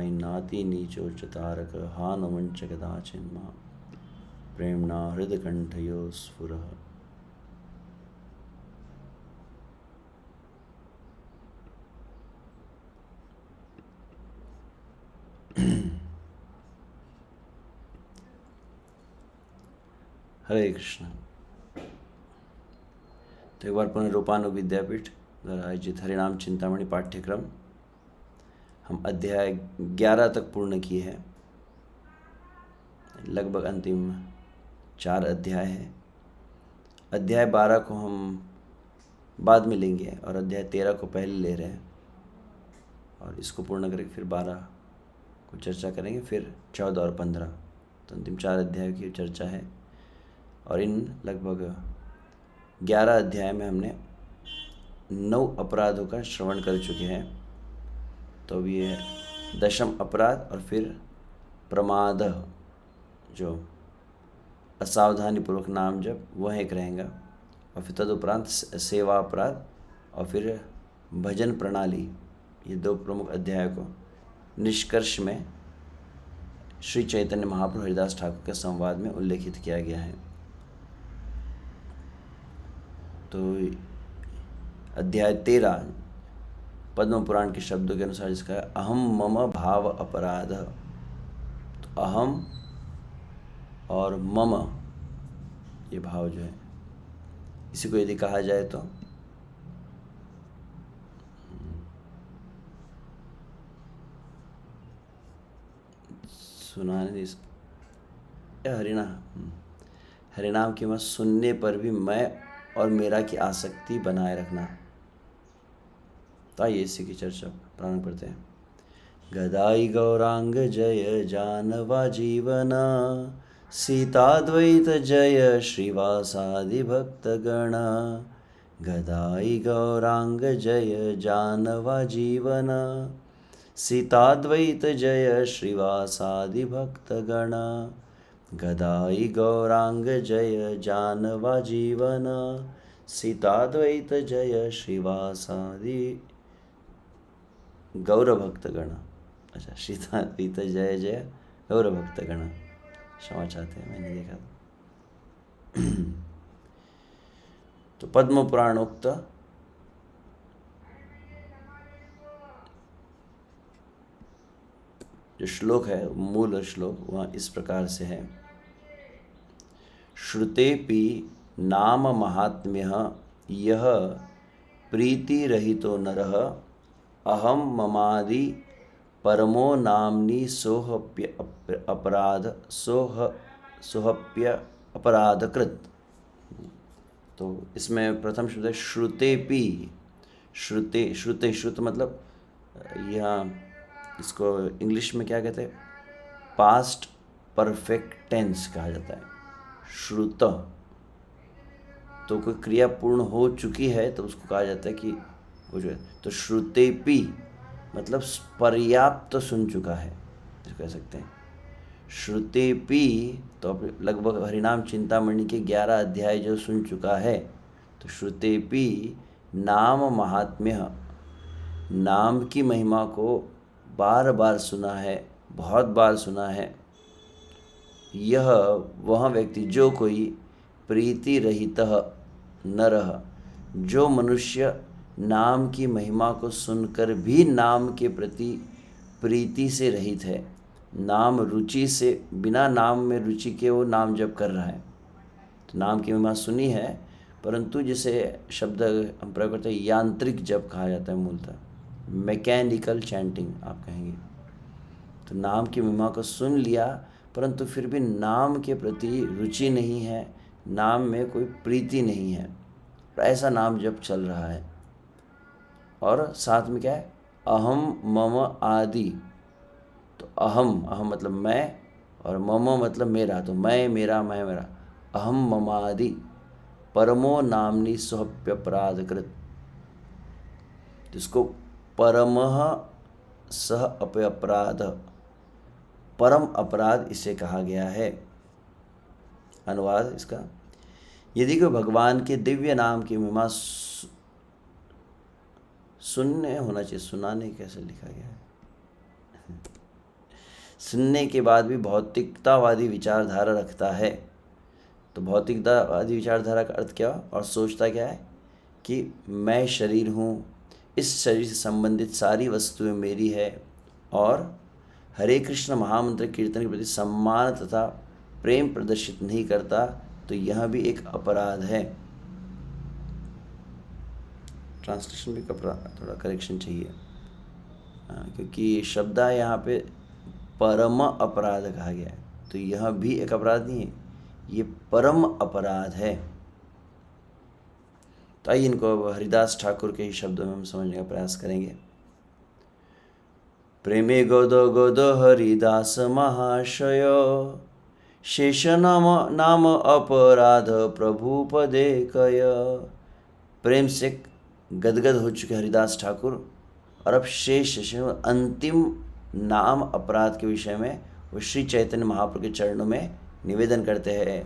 नाई नाति नीचो चतारक हा न वंच कदाचिन्मा प्रेमणा हृदकंठयो स्फुरः। हरे कृष्ण। तो एक बार पुनः रूपानु विद्यापीठ द्वारा आयोजित हरिनाम चिंतामणि पाठ्यक्रम हम अध्याय 11 तक पूर्ण किए हैं। लगभग अंतिम 4 अध्याय है। अध्याय 12 को हम बाद में लेंगे और अध्याय 13 को पहले ले रहे हैं और इसको पूर्ण करके फिर 12 को चर्चा करेंगे, फिर 14 और 15। तो अंतिम 4 अध्यायों की चर्चा है और इन लगभग 11 अध्याय में हमने 9 अपराधों का श्रवण कर चुके हैं। तो अब ये 10वां अपराध और फिर प्रमाद, जो असावधानी पूर्वक नाम जप, वह एक रहेगा और फिर तदुपरांत सेवा अपराध और फिर भजन प्रणाली। ये 2 प्रमुख अध्यायों को निष्कर्ष में श्री चैतन्य महाप्रभु हरिदास ठाकुर के संवाद में उल्लेखित किया गया है। तो अध्याय 13 पद्म पुराण के शब्दों के अनुसार जिसका अहम मम भाव अपराध। तो अहम और मम ये भाव जो है, इसी को यदि कहा जाए तो सुना नहीं हरिनाम की मत सुनने पर भी मैं और मेरा की आसक्ति बनाए रखना। तो आइए इसी की चर्चा प्रारंभ करते हैं। गदाई गौरांग जय जानवा जीवना, सीताद्वैत जय श्रीवासादि भक्तगण। गदाई गौरांग जय जानवा जीवना, सीताद्वैत जय श्रीवासादि भक्तगण। गदाई गौरांग जय जानवा जीवना, सीताद्वैत जय श्रीवासादि गौर भक्तगण। अच्छा, सीताद्वैत जय जय गौर भक्तगण, क्षमा चाहते हैं, मैंने देखा। तो पद्म पुराणोक्त जो श्लोक है, मूल श्लोक, वह इस प्रकार से है। श्रुतेपि नाम महात्म्यः यः प्रीतिरहितो नरः, अहम ममादि परमो नाम्नि सोह्य अपराधकृत। तो इसमें प्रथम शब्द है श्रुतेपि। श्रुत मतलब यहाँ इसको इंग्लिश में क्या कहते हैं, पास्ट परफेक्ट टेंस कहा जाता है। श्रुत तो कोई क्रिया पूर्ण हो चुकी है तो उसको कहा जाता है कि वो जो है। तो श्रुतेपि मतलब पर्याप्त सुन चुका है, इसको कह सकते हैं। श्रुतेपि तो लगभग हरिनाम चिंतामणि के 11 अध्याय जो सुन चुका है। तो श्रुतेपि नाम महात्म्य, नाम की महिमा को बार बार सुना है, बहुत बार सुना है। यह वह व्यक्ति, जो कोई प्रीति रहितः नरः, जो मनुष्य नाम की महिमा को सुनकर भी नाम के प्रति प्रीति से रहित है, नाम रुचि से, बिना नाम में रुचि के वो नाम जप कर रहा है। तो नाम की महिमा सुनी है, परंतु जिसे शब्द हम प्रयोग करते हैं यांत्रिक जप कहा जाता है, मूलतः मैकेनिकल चैंटिंग आप कहेंगे। तो नाम की महिमा को सुन लिया परंतु फिर भी नाम के प्रति रुचि नहीं है, नाम में कोई प्रीति नहीं है, ऐसा नाम जप चल रहा है। और साथ में क्या है, अहम मम आदि। तो अहम मतलब मैं और मम मतलब मेरा। तो मैं मेरा, मैं मेरा। अहम मम आदि परमो नामनी सोह्यपराधकृत। इसको परमः सह अपराध, परम अपराध इसे कहा गया है। अनुवाद इसका, यदि कोई भगवान के दिव्य नाम की महिमा सुनने होना चाहिए, सुनाने कैसे लिखा गया है, सुनने के बाद भी भौतिकतावादी विचारधारा रखता है। तो भौतिकतावादी विचारधारा का अर्थ क्या, और सोचता क्या है कि मैं शरीर हूँ, इस शरीर से संबंधित सारी वस्तुएं मेरी है, और हरे कृष्ण महामंत्र कीर्तन के प्रति सम्मान तथा प्रेम प्रदर्शित नहीं करता, तो यह भी एक अपराध है। ट्रांसलेशन भी थोड़ा करेक्शन चाहिए, क्योंकि शब्द यहाँ पे परम अपराध कहा गया है, तो यह भी एक अपराध नहीं है, ये परम अपराध है। तो आइए इनको अब हरिदास ठाकुर के ही शब्दों में हम समझने का प्रयास करेंगे। प्रेमे गोद गोद हरिदास महाशय, शेष नाम नाम अपराध प्रभु पदे कय। प्रेम से गदगद हो चुके हरिदास ठाकुर, और अब शेष अंतिम नाम अपराध के विषय में वो श्री चैतन्य महाप्रभु के चरणों में निवेदन करते हैं।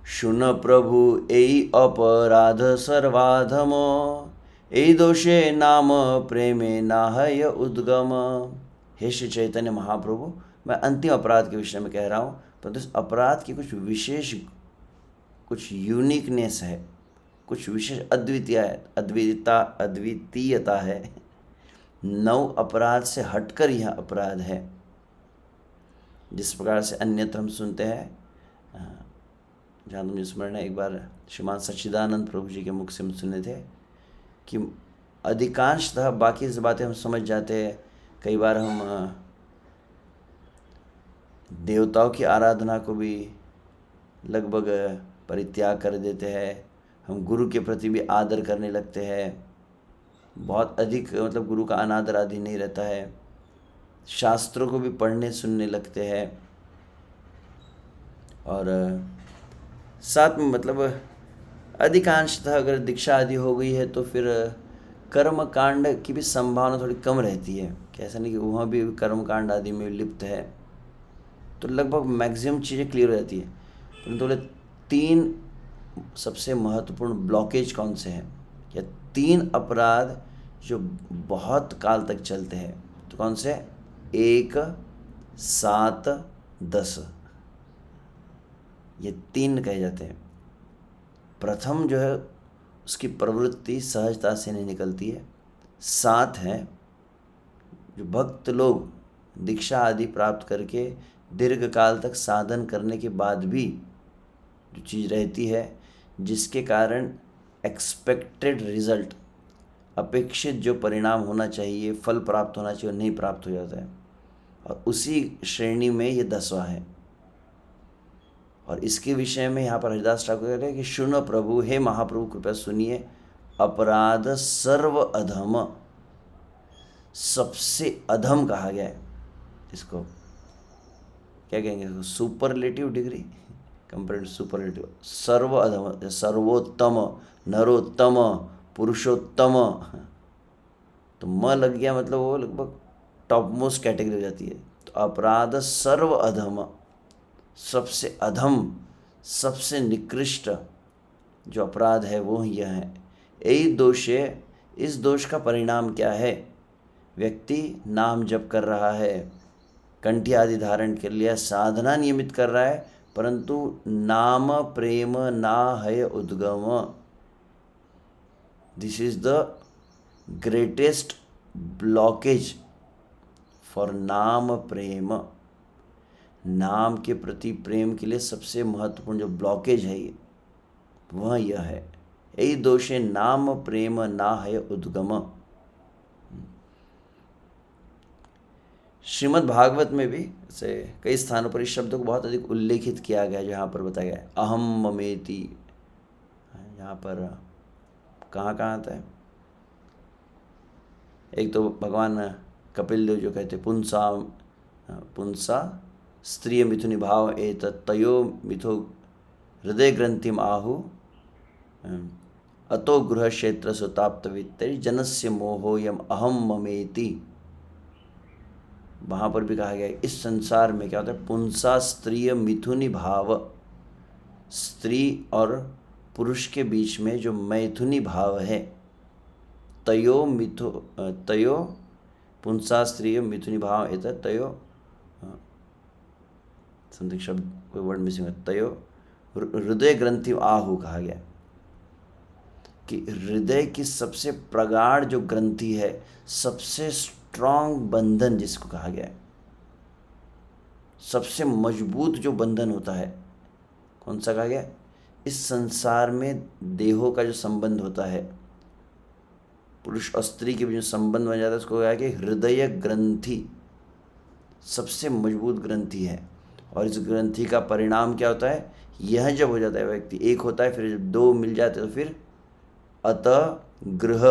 शुन प्रभु एई अपराध सर्वाधम, एई दोषे नाम प्रेमे नाहय उद्गम। हे श्री चैतन्य महाप्रभु, मैं अंतिम अपराध के विषय में कह रहा हूँ, परंतु इस अपराध की कुछ विशेष, कुछ यूनिकनेस है, कुछ विशेष अद्वितीयता है। 9 अपराध से हटकर यह अपराध है। जिस प्रकार से अन्यत्र हम सुनते हैं, जहाँ मुझे स्मरण है, एक बार श्रीमान सच्चिदानंद प्रभु जी के मुख से हम सुने थे कि अधिकांशतः बाकी बातें हम समझ जाते हैं। कई बार हम देवताओं की आराधना को भी लगभग परित्याग कर देते हैं, हम गुरु के प्रति भी आदर करने लगते हैं, बहुत अधिक मतलब गुरु का अनादर आदि नहीं रहता है, शास्त्रों को भी पढ़ने सुनने लगते हैं, और साथ में मतलब अधिकांशतः अगर दीक्षा आदि हो गई है तो फिर कर्म कांड की भी संभावना थोड़ी कम रहती है, कि ऐसा नहीं कि वहाँ भी कर्म कांड आदि में लिप्त है, तो लगभग मैक्सिमम चीज़ें क्लियर हो जाती है। परंतु बोले 3 सबसे महत्वपूर्ण ब्लॉकेज कौन से हैं, या 3 अपराध जो बहुत काल तक चलते हैं, तो कौन से? 1, 7, 10, ये 3 कहे जाते हैं। प्रथम जो है उसकी प्रवृत्ति सहजता से नहीं निकलती है। 7 है जो भक्त लोग दीक्षा आदि प्राप्त करके दीर्घ काल तक साधन करने के बाद भी जो चीज़ रहती है, जिसके कारण एक्सपेक्टेड रिजल्ट, अपेक्षित जो परिणाम होना चाहिए, फल प्राप्त होना चाहिए, नहीं प्राप्त हो जाता है, और उसी श्रेणी में ये 10वां है। और इसके विषय में यहाँ पर हरिदास ठाकुर कह रहे हैं कि सुन प्रभु, हे महाप्रभु कृपया सुनिए, अपराध सर्व अधम, सबसे अधम कहा गया है। इसको क्या कहेंगे? सुपरलेटिव डिग्री, कंपेरेटिव सुपरलेटिव, सर्व अधम, सर्वोत्तम, नरोत्तम, पुरुषोत्तम, तो म लग गया मतलब वो लगभग टॉप मोस्ट कैटेगरी हो जाती है। तो अपराध सर्व अधम, सबसे अधम, सबसे निकृष्ट जो अपराध है वो यह है। यही दोष है। इस दोष का परिणाम क्या है? व्यक्ति नाम जप कर रहा है, कंठी आदि धारण कर लिया, साधना नियमित कर रहा है, परंतु नाम प्रेम ना है उद्गम। This is the greatest blockage for नाम प्रेम। नाम के प्रति प्रेम के लिए सबसे महत्वपूर्ण जो ब्लॉकेज है ये, वह यह है। यही दोषे नाम प्रेम ना है उद्गम। श्रीमद् भागवत में भी से कई स्थानों पर इस शब्द को बहुत अधिक उल्लेखित किया गया, जहाँ पर बताया गया है अहम ममेति। यहाँ पर कहाँ कहाँ आता है? एक तो भगवान कपिल देव जो कहते पुंसा स्त्रिय मिथुनि भाव तयो मिथो हृदय ग्रंथिम आहु अतो गृह क्षेत्र सुताप्तवित्तरि जनस्य मोहोयम अहम ममेति। वहाँ पर भी कहा गया है इस संसार में क्या होता है? पुंसा स्त्रिय मिथुनि भाव, स्त्री और पुरुष के बीच में जो मैथुनी भाव है, तयो पुंसा स्त्रियो मिथुनी भाव एतत् तयो समथिंग शब्द कोई वर्ड मिसिंग है। तयो हृदय ग्रंथि आहु कहा गया कि हृदय की सबसे प्रगाढ़ जो ग्रंथि है, सबसे स्ट्रांग बंधन जिसको कहा गया है, सबसे मजबूत जो बंधन होता है, कौन सा कहा गया? इस संसार में देहों का जो संबंध होता है, पुरुष और स्त्री के बीच जो संबंध बन जाता है, उसको कहा कि हृदय ग्रंथि सबसे मजबूत ग्रंथि है। और इस ग्रंथि का परिणाम क्या होता है? यह जब हो जाता है व्यक्ति, एक होता है, फिर जब दो मिल जाते हैं तो फिर अतः गृह,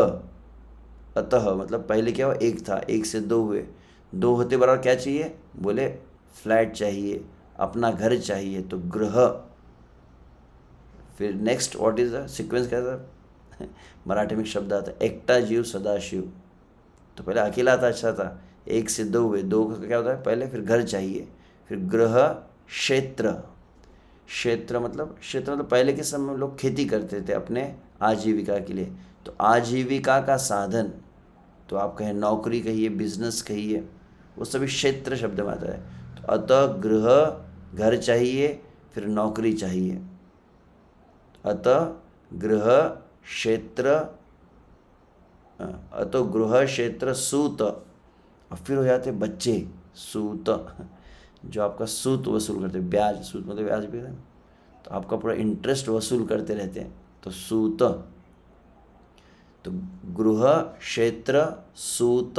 अतः मतलब पहले क्या हुआ? एक था, एक से दो हुए, दो होते बराबर क्या चाहिए? बोले फ्लैट चाहिए, अपना घर चाहिए, तो गृह। फिर next what is the sequence क्या था? मराठी में शब्द आता है एकटा जीव सदाशिव। तो पहले अकेला था, अच्छा था, एक से दो हुए, दो का क्या होता है? पहले फिर घर चाहिए, फिर गृह, क्षेत्र। क्षेत्र मतलब पहले के समय में लोग खेती करते थे अपने आजीविका के लिए, तो आजीविका का साधन, तो आप कहें नौकरी कहिए, बिजनेस कहिए, वो सभी क्षेत्र शब्द में आता है। तो अतः गृह, घर चाहिए, फिर नौकरी चाहिए, अतः गृह क्षेत्र, अतः गृह क्षेत्र सूत, और फिर हो जाते बच्चे, सूत, जो आपका सूत वसूल करते, ब्याज, सूत मतलब ब्याज भी है, तो आपका पूरा इंटरेस्ट वसूल करते रहते हैं, तो सूत। तो गृह क्षेत्र सूत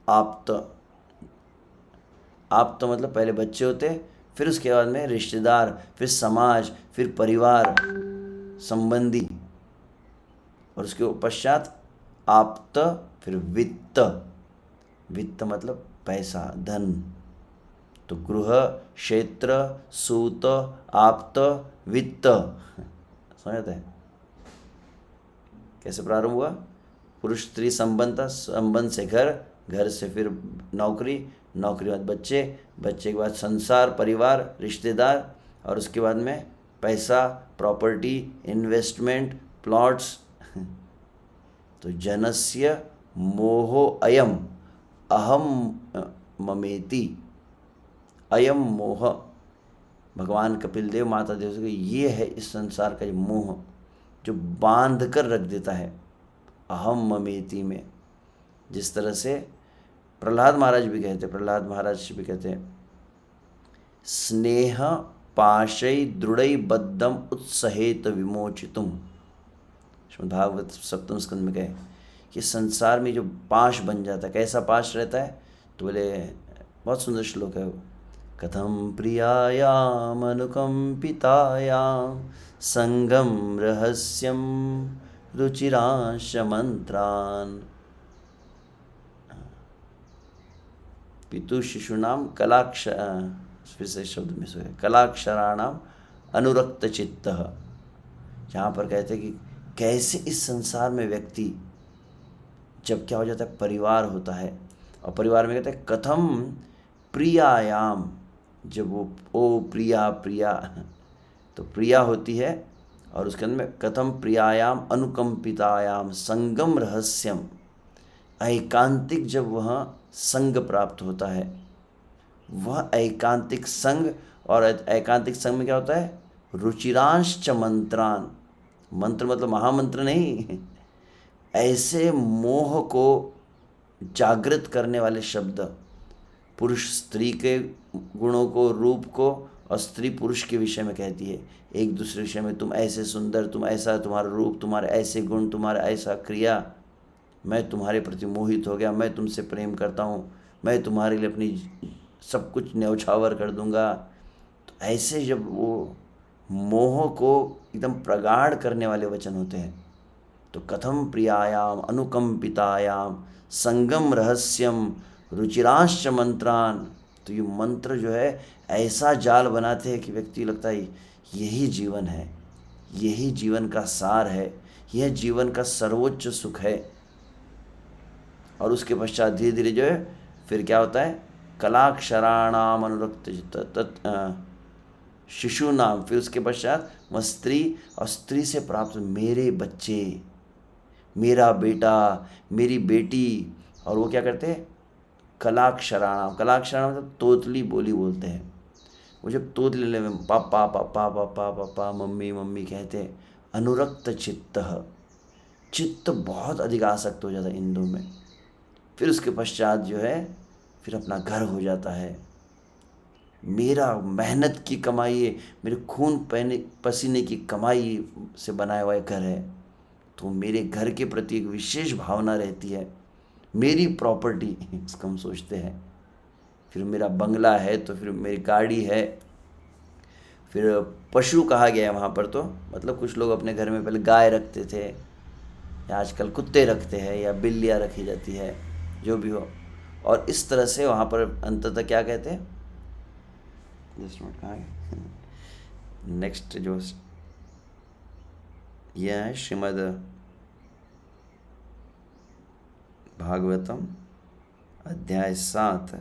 आप्त, आप्त मतलब पहले बच्चे होते, फिर उसके बाद में रिश्तेदार, फिर समाज, फिर परिवार संबंधी, और उसके पश्चात आप्त, फिर वित्त, वित्त मतलब पैसा, धन। तो गृह क्षेत्र सूत आप्त वित्त, समझते हैं कैसे प्रारंभ हुआ? पुरुष स्त्री संबंध था, संबंध से घर, घर से फिर नौकरी, नौकरी बाद बच्चे, बच्चे के बाद संसार, परिवार, रिश्तेदार, और उसके बाद में पैसा, प्रॉपर्टी, इन्वेस्टमेंट, प्लॉट्स। तो जनस्य मोहो अयम अहम ममेति, अयम मोह, भगवान कपिल देव, माता देव से ये है इस संसार का जो मोह, जो बांध कर रख देता है अहम ममेति में। जिस तरह से प्रहलाद महाराज भी कहते, प्रहलाद महाराज भी कहते हैं, स्नेह पाशै दृढ़ै बद्धम उत्सहेत विमोचितुम, भागवत सप्तम स्कंद में कहे कि संसार में जो पाश बन जाता है, कैसा पाश रहता है? तो बोले, बहुत सुंदर श्लोक है वो, कथम प्रियायाम अनुकंपितायाम संगम रहस्यम रुचिरांश मंत्रान पितु शिशुनाम कलाक्ष, फिर से शब्द में से कलाक्षराणाम अनुरक्त चित्त, जहाँ पर कहते हैं कि कैसे इस संसार में व्यक्ति जब क्या हो जाता है, परिवार होता है, और परिवार में कहते हैं कथम प्रियायाम, जब वो ओ प्रिया प्रिया, तो प्रिया होती है, और उसके अंदर में कथम प्रियायाम अनुकंपितायाम संगम रहस्यम, एकांतिक जब वह संग प्राप्त होता है, वह एकांतिक संग, और एकांतिक संग में क्या होता है? रुचिरांश च मंत्रान, मंत्र मतलब महामंत्र नहीं, ऐसे मोह को जागृत करने वाले शब्द, पुरुष स्त्री के गुणों को, रूप को, और स्त्री पुरुष के विषय में कहती है, एक दूसरे विषय में, तुम ऐसे सुंदर, तुम ऐसा, तुम्हारा रूप, तुम्हारे ऐसे गुण, तुम्हारा ऐसा क्रिया, मैं तुम्हारे प्रति मोहित हो गया, मैं तुमसे प्रेम करता हूँ, मैं तुम्हारे लिए अपनी सब कुछ न्यौछावर कर दूंगा। तो ऐसे जब वो मोह को एकदम प्रगाढ़ करने वाले वचन होते हैं, तो कथम प्रियायाम अनुकंपितायाम संगम रहस्यम रुचिरांश मंत्रान, तो ये मंत्र जो है ऐसा जाल बनाते हैं कि व्यक्ति लगता है यही जीवन है, यही जीवन का सार है, यह जीवन का सर्वोच्च सुख है। और उसके पश्चात धीरे धीरे जो है फिर क्या होता है, कलाक्षराणाम अनुरक्त शिशु नाम, फिर उसके पश्चात वह स्त्री, और स्त्री से प्राप्त मेरे बच्चे, मेरा बेटा, मेरी बेटी। और वो क्या करते हैं, कलाक्षराणाम, कलाक्षराणाम मतलब तोतली बोली बोलते हैं। वो जब तोतली ले में पापा पापा पापा पापा मम्मी मम्मी कहते हैं, अनुरक्त चित्त, चित्त बहुत अधिक आसक्त हो जाता है इन दो में। फिर उसके पश्चात जो है फिर अपना घर हो जाता है। मेरा मेहनत की कमाई है, मेरे खून पसीने की कमाई से बनाया हुआ घर है, तो मेरे घर के प्रति एक विशेष भावना रहती है, मेरी प्रॉपर्टी इसको हम सोचते हैं। फिर मेरा बंगला है तो फिर मेरी गाड़ी है। फिर पशु कहा गया है वहाँ पर, तो मतलब कुछ लोग अपने घर में पहले गाय रखते थे, या आजकल कुत्ते रखते हैं, या बिल्लियाँ रखी जाती है, जो भी हो। और इस तरह से वहाँ पर अंततः क्या कहते हैं, जस्ट नोट कहाँ है नेक्स्ट जो यह है श्रीमद् भागवतम अध्याय 7,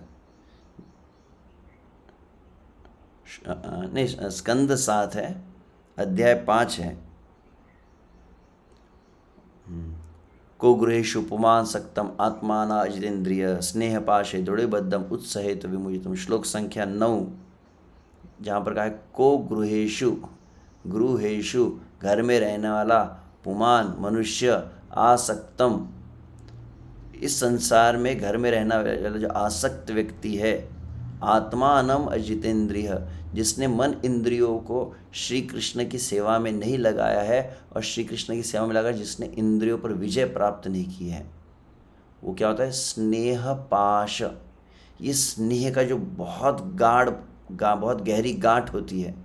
नहीं स्कंद 7 है, अध्याय 5 है। को गृहेषु पुमान सक्तम आत्माना अजितेन्द्रिय स्नेह पाशे दृढ़बद्धम उत्सहेत विमुजितम। श्लोक संख्या 9, जहाँ पर कहा है को गृहेषु, गृहेषु घर में रहने वाला, पुमान मनुष्य, आसक्तम इस संसार में घर में रहना वाला जो आसक्त व्यक्ति है, आत्मानम अजितेंद्रिय जिसने मन इंद्रियों को श्री कृष्ण की सेवा में नहीं लगाया है, और श्री कृष्ण की सेवा में लगा जिसने इंद्रियों पर विजय प्राप्त नहीं की है, वो क्या होता है, स्नेह पाश। ये स्नेह का जो बहुत बहुत गहरी गांठ होती है,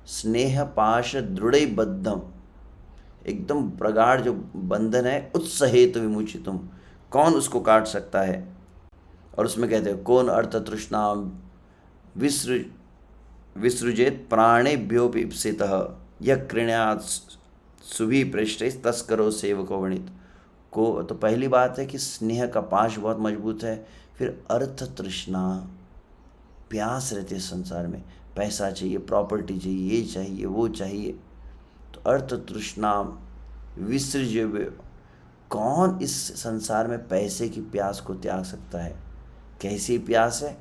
स्नेह पाश दृढ़ बद्धम, एकदम प्रगाढ़ जो बंधन है, उत्सहेत विमुचितुम, कौन उसको काट सकता है। और उसमें कहते हैं कौन अर्थ तृष्णा विसृजेत प्राणेभ्योपि इप्सितः यह कृण्यात् सुभी पृष्ठ तस्करो सेवको वणित। को तो पहली बात है कि स्नेह का पाश बहुत मजबूत है। फिर अर्थ तृष्णा, प्यास रहती है संसार में, पैसा चाहिए, प्रॉपर्टी चाहिए, ये चाहिए वो चाहिए, तो अर्थ तृष्णा विसृज्य। कौन इस संसार में पैसे की प्यास को त्याग सकता है। कैसी प्यास है,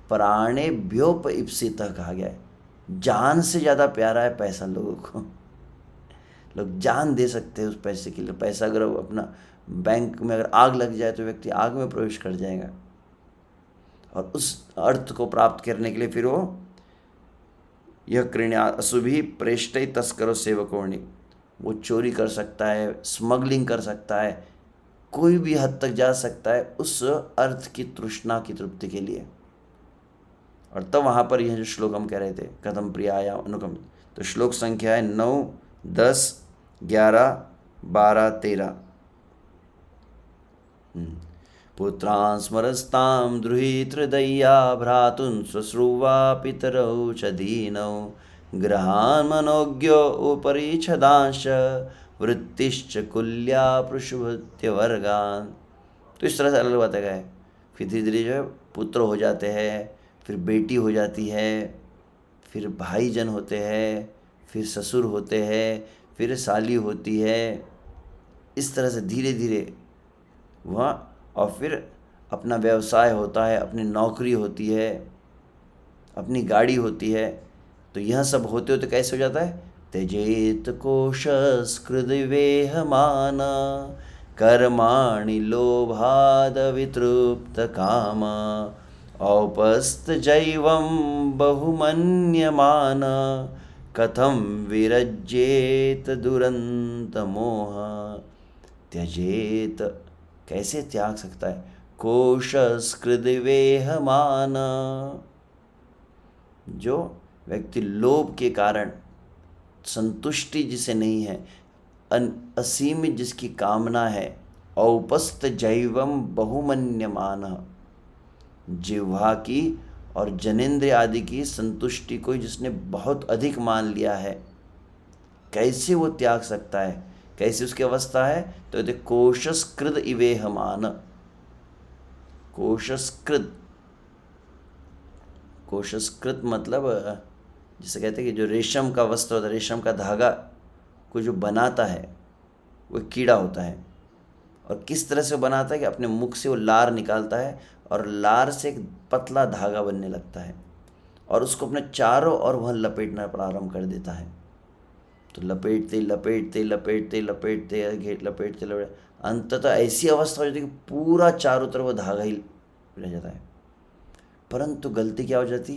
प्राणेभ्योप इप्सित कहा गया है, जान से ज़्यादा प्यारा है पैसा लोगों को। लोग जान दे सकते हैं उस पैसे के लिए। पैसा अगर अपना बैंक में अगर आग लग जाए तो व्यक्ति आग में प्रवेश कर जाएगा। और उस अर्थ को प्राप्त करने के लिए फिर वो यह कृण्या अशुभी प्रेष्ठ तस्करो सेवकोणी, वो चोरी कर सकता है, स्मगलिंग कर सकता है, कोई भी हद तक जा सकता है उस अर्थ की तृष्णा की तृप्ति के लिए। और तब वहाँ पर यह जो श्लोक हम कह रहे थे कथम प्रियाया अनुगम, तो श्लोक संख्या है 9, 10, 11, 12, 13। पुत्रान् स्मरस्तां द्रुहितृदय्या भ्रातॄन् श्वश्रुवा पितरौ च दीनौ गृहान् मनोज्ञो उपरिच्छदांश वृत्तिश्च कुल्या पृशुभृत्यवर्गान्। तो इस तरह से अलग बात है। फिर धीरे धीरे जो है पुत्र हो जाते हैं, फिर बेटी हो जाती है, फिर भाईजन होते हैं, फिर ससुर होते हैं, फिर साली होती है। इस तरह से धीरे धीरे वह, और फिर अपना व्यवसाय होता है, अपनी नौकरी होती है, अपनी गाड़ी होती है। तो यह सब होते होते कैसे हो जाता है, त्यजेत कोशस्कृद्वेहमान कर्माणि लोभाद वितृप्त काम औपस्थजैवं बहुमन्यमान कथम विरज्येत दुरंत मोह। त्यजेत, कैसे त्याग सकता है, कोशस्कृद्वेहमान, जो व्यक्ति लोभ के कारण संतुष्टि जिसे नहीं है, असीमित जिसकी कामना है, औपस्थ जैवम बहुमन्यमान, जिह्वा की और जनेन्द्रिय आदि की संतुष्टि को जिसने बहुत अधिक मान लिया है, कैसे वो त्याग सकता है, कैसी उसकी अवस्था है। तो यदि कोशस्कृत इवेहमान, कोशस्कृत, कोशस्कृत मतलब जिसे कहते हैं कि जो रेशम का वस्त्र होता है, रेशम का धागा को जो बनाता है वो कीड़ा होता है, और किस तरह से वो बनाता है कि अपने मुख से वो लार निकालता है और लार से एक पतला धागा बनने लगता है और उसको अपने चारों ओर वह लपेटना प्रारंभ कर देता है। तो लपेटते लपेटते लपेटते लपेटते लपेटते लपेटते अंततः ऐसी अवस्था हो जाती है कि पूरा चारों तरफ वो धागा ही रह जाता है। परंतु गलती क्या हो जाती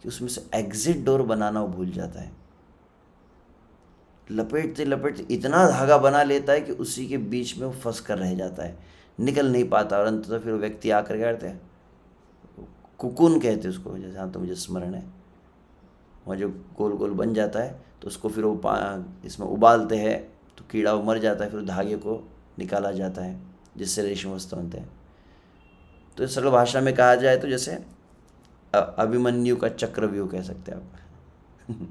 कि उसमें से एग्जिट डोर बनाना वो भूल जाता है। लपेटते लपेटते इतना धागा बना लेता है कि उसी के बीच में वो फंस कर रह जाता है, निकल नहीं पाता और अंततः फिर वो व्यक्ति आकर क्या करते हैं, कुकुन कहते हैं उसको, जैसे हाँ तो मुझे स्मरण है, वह जो गोल गोल बन जाता है तो उसको फिर वो इसमें उबालते हैं तो कीड़ा वो मर जाता है, फिर धागे को निकाला जाता है जिससे रेशम वस्त्र बनते हैं। तो सरल भाषा में कहा जाए तो जैसे अभिमन्यु का चक्रव्यूह कह सकते हैं आप।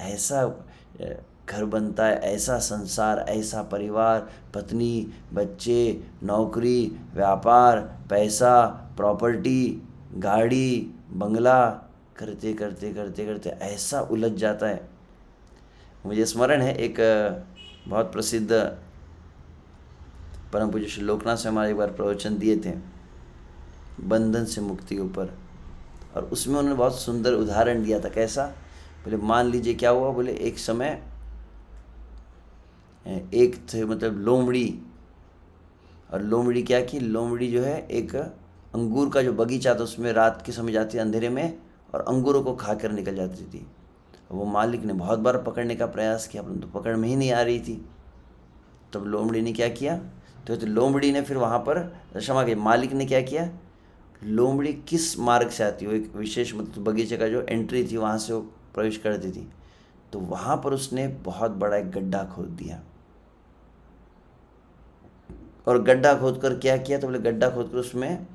ऐसा घर बनता है, ऐसा संसार, ऐसा परिवार, पत्नी, बच्चे, नौकरी, व्यापार, पैसा, प्रॉपर्टी, गाड़ी, बंगला, करते करते करते करते ऐसा उलझ जाता है। मुझे स्मरण है एक बहुत प्रसिद्ध परम पूज्य श्री लोकनाथ से हमारे एक बार प्रवचन दिए थे बंधन से मुक्ति के ऊपर, और उसमें उन्होंने बहुत सुंदर उदाहरण दिया था। कैसा? बोले मान लीजिए क्या हुआ, बोले एक समय एक थे मतलब लोमड़ी, और लोमड़ी क्या की, लोमड़ी जो है एक अंगूर का जो बगीचा था उसमें रात के समय जाती अंधेरे में और अंगूरों को खाकर निकल जाती थी। वो मालिक ने बहुत बार पकड़ने का प्रयास किया परंतु पकड़ में ही नहीं आ रही थी। तब लोमड़ी ने क्या किया, तो लोमड़ी ने फिर वहाँ पर क्षमा के मालिक ने क्या किया, लोमड़ी किस मार्ग से आती, वो एक विशेष मतलब बगीचे का जो एंट्री थी वहाँ से वो प्रवेश करती थी, तो वहाँ पर उसने बहुत बड़ा एक गड्ढा खोद दिया। और गड्ढा खोद कर क्या किया, तो बोले गड्ढा खोद कर उसमें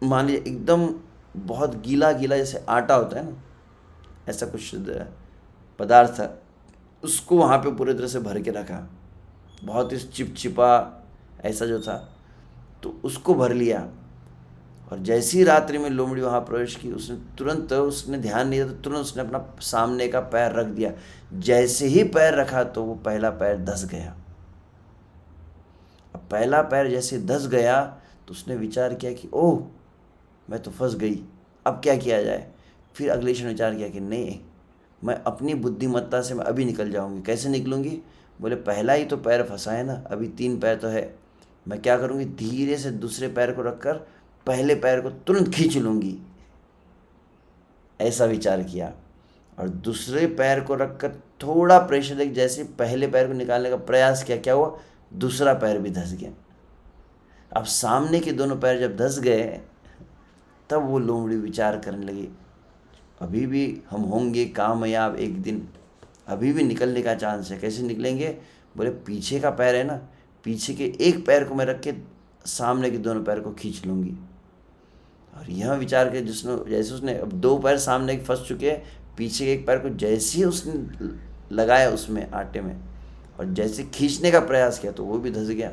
मान लीजिए एकदम बहुत गीला गीला जैसे आटा होता है ना, ऐसा कुछ पदार्थ था, उसको वहाँ पे पूरी तरह से भर के रखा, बहुत ही चिपचिपा ऐसा जो था, तो उसको भर लिया। और जैसी रात्रि में लोमड़ी वहाँ प्रवेश की, उसने तुरंत, उसने ध्यान नहीं दिया तो तुरंत उसने अपना सामने का पैर रख दिया। जैसे ही पैर रखा तो वो पहला पैर धंस गया। अब पहला पैर जैसे धंस गया तो उसने विचार किया कि ओह मैं तो फंस गई, अब क्या किया जाए। फिर अगले क्षण विचार किया कि नहीं, मैं अपनी बुद्धिमत्ता से मैं अभी निकल जाऊंगी। कैसे निकलूंगी, बोले पहला ही तो पैर फंसा है ना, अभी 3 पैर तो है, मैं क्या करूंगी, धीरे से दूसरे पैर को रखकर पहले पैर को तुरंत खींच लूंगी। ऐसा विचार किया और दूसरे पैर को रखकर थोड़ा प्रेशर देकर जैसे पहले पैर को निकालने का प्रयास किया, क्या हुआ, दूसरा पैर भी धंस गया। अब सामने के दोनों पैर जब धंस गए तब वो लोमड़ी विचार करने लगी, अभी भी हम होंगे कामयाब एक दिन, अभी भी निकलने का चांस है। कैसे निकलेंगे, बोले पीछे का पैर है ना, पीछे के एक पैर को मैं रख के सामने के दोनों पैर को खींच लूँगी। और यह विचार के जिसने जैसे उसने अब 2 पैर सामने के फंस चुके हैं, पीछे के एक पैर को जैसे ही उसने लगाया उसमें आटे में और जैसे खींचने का प्रयास किया तो वो भी धंस गया।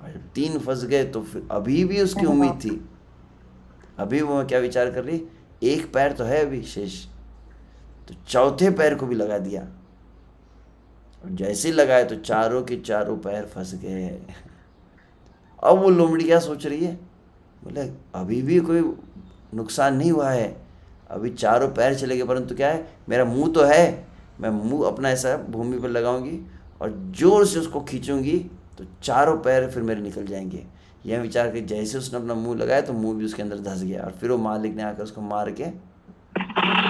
और जब 3 फंस गए तो फिर अभी भी उसकी उम्मीद थी, अभी वो क्या विचार कर रही, एक पैर तो है अभी शेष, तो चौथे पैर को भी लगा दिया। और जैसे ही लगाए तो चारों के चारों पैर फंस गए। अब वो लोमड़ी क्या सोच रही है, बोले अभी भी कोई नुकसान नहीं हुआ है, अभी चारों पैर चले गए, परंतु क्या है, मेरा मुंह तो है, मैं मुंह अपना ऐसा भूमि पर लगाऊंगी और जोर से उसको खींचूंगी तो चारों पैर फिर मेरे निकल जाएंगे। यह विचार कर जैसे उसने अपना मुंह लगाया तो मुंह भी उसके अंदर धंस गया। और फिर वो मालिक ने आकर उसको मार के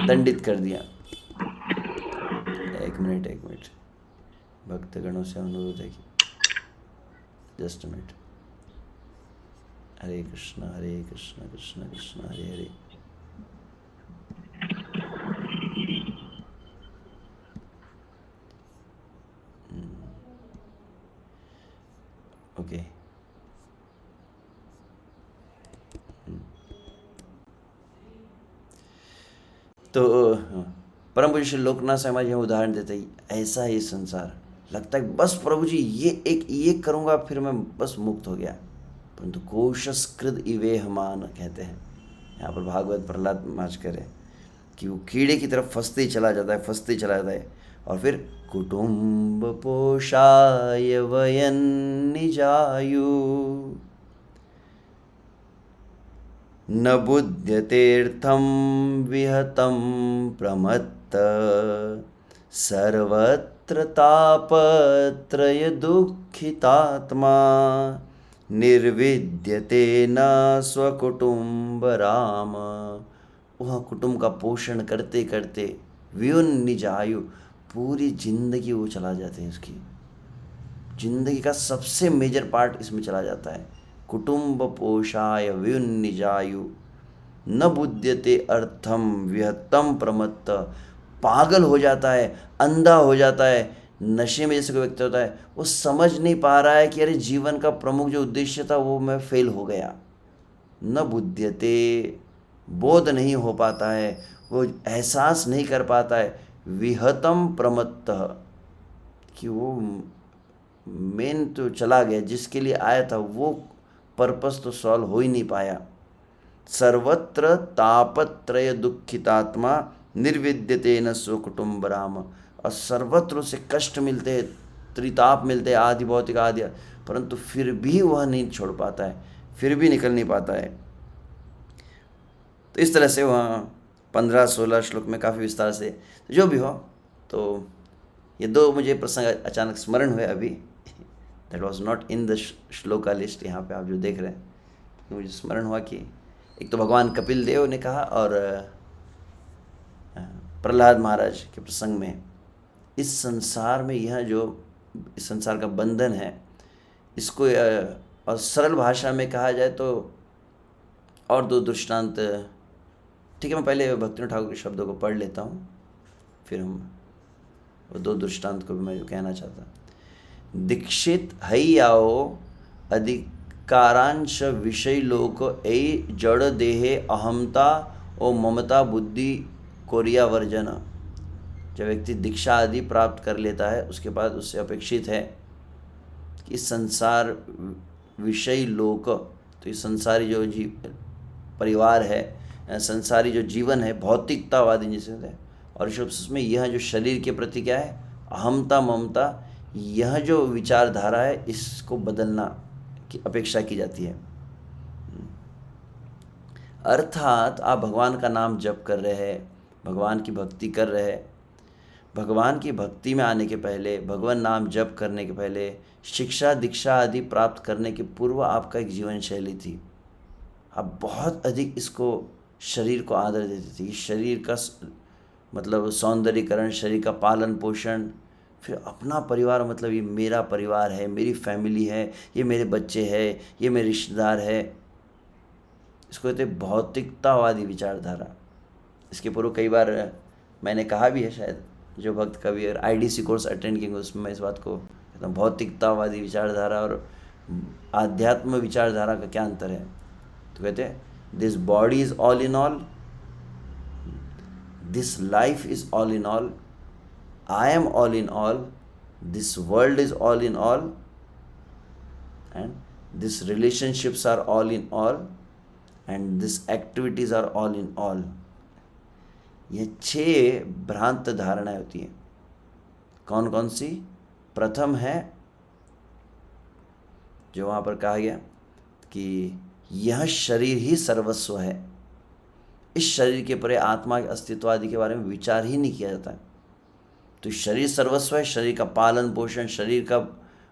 दंडित कर दिया। एक मिनट, भक्तगणों से अनुरोध है कि जस्ट मिनट। हरे कृष्ण कृष्ण कृष्ण हरे हरे। ओके, तो परम पूज्य श्री लोकनाथ साहब यह उदाहरण देते ही, ऐसा ही संसार लगता है बस प्रभु जी ये करूँगा फिर मैं बस मुक्त हो गया, परंतु कोशस्कृत इवेह मान कहते हैं यहाँ पर भागवत प्रहलाद महाराज कह रहे हैं कि वो कीड़े की तरफ फंसते ही चला जाता है और फिर कुटुम्ब पोषाय वयं निजायु न बुध्यतेऽर्थं विहतं प्रमत्त सर्वत्र तापत्रय दुःखितात्मा निर्विद्यते न स्वकुटुम्ब राम। वह कुटुंब का पोषण करते करते व्युन्निजायु पूरी जिंदगी वो चला जाते हैं, उसकी जिंदगी का सबसे मेजर पार्ट इसमें चला जाता है। कुटुंब पोषाय व्युन्निजायु न बुध्यते अर्थम विहत्तम प्रमत्त, पागल हो जाता है, अंधा हो जाता है, नशे में जैसे कोई व्यक्ति होता है, वो समझ नहीं पा रहा है कि अरे जीवन का प्रमुख जो उद्देश्य था वो मैं फेल हो गया। न बुध्यते, बोध नहीं हो पाता है, वो एहसास नहीं कर पाता है। विहतम प्रमत्त, कि वो मेन तो चला गया, जिसके लिए आया था वो पर्पस तो सॉल्व हो ही नहीं पाया। सर्वत्र तापत्रय दुखितात्मा निर्विद्यते न स्वकुटुम्ब राम। और सर्वत्र उसे कष्ट मिलते हैं, त्रिताप मिलते हैं, आदि भौतिक आदि, परंतु फिर भी वह नहीं छोड़ पाता है, फिर भी निकल नहीं पाता है। तो इस तरह से वह 15-16 श्लोक में काफ़ी विस्तार से, तो जो भी हो, तो ये दो मुझे प्रसंग अचानक स्मरण हुए अभी। That was not in the shloka list, यहाँ पे आप जो देख रहे हैं, तो मुझे स्मरण हुआ कि एक तो भगवान कपिल देव ने कहा, और प्रहलाद महाराज के प्रसंग में इस संसार में यह जो इस संसार का बंधन है, इसको और सरल भाषा में कहा जाए तो और दो दृष्टांत। ठीक है, मैं पहले भक्तिनाथ ठाकुर के शब्दों को पढ़ लेता हूँ, फिर हम वो दो दृष्टांत को भी मैं जो कहना चाहता। दीक्षित हईयाओ अधिकारांश विषय लोक ए जड़ देहे अहमता और ममता बुद्धि कोरिया वर्जन। जब व्यक्ति दीक्षा आदि प्राप्त कर लेता है, उसके बाद उससे अपेक्षित है कि संसार विषय लोक, तो ये संसारी जो परिवार है, संसारी जो जीवन है, भौतिकतावादी जिसे है, और उसमें यह जो शरीर के प्रति क्या है, अहमता ममता, यह जो विचारधारा है, इसको बदलना की अपेक्षा की जाती है। अर्थात आप भगवान का नाम जप कर रहे हैं, भगवान की भक्ति कर रहे हैं, भगवान की भक्ति में आने के पहले, भगवान नाम जप करने के पहले, शिक्षा दीक्षा आदि प्राप्त करने के पूर्व आपका एक जीवन शैली थी। आप बहुत अधिक इसको, शरीर को आदर देते थे। शरीर का मतलब सौंदर्यीकरण, शरीर का पालन पोषण, फिर अपना परिवार, मतलब ये मेरा परिवार है, मेरी फैमिली है, ये मेरे बच्चे हैं, ये मेरे रिश्तेदार है। इसको कहते भौतिकतावादी विचारधारा। इसके पूर्व कई बार मैंने कहा भी है, शायद जो भक्त कभी आईडीसी कोर्स अटेंड किए उसमें मैं इस बात को कहता हूँ, भौतिकतावादी विचारधारा और आध्यात्म विचारधारा का क्या अंतर है। तो कहते हैं this body is all in all, this life is all in all, I am all in all, this world is all in all, and these relationships are all in all, and these activities are all in all। ये 6 भ्रांत धारणाएं होती हैं। कौन कौन सी? प्रथम है जो वहाँ पर कहा गया कि यह शरीर ही सर्वस्व है। इस शरीर के परे आत्मा के अस्तित्व आदि के बारे में विचार ही नहीं किया जाता है। तो शरीर सर्वस्व है, शरीर का पालन पोषण, शरीर का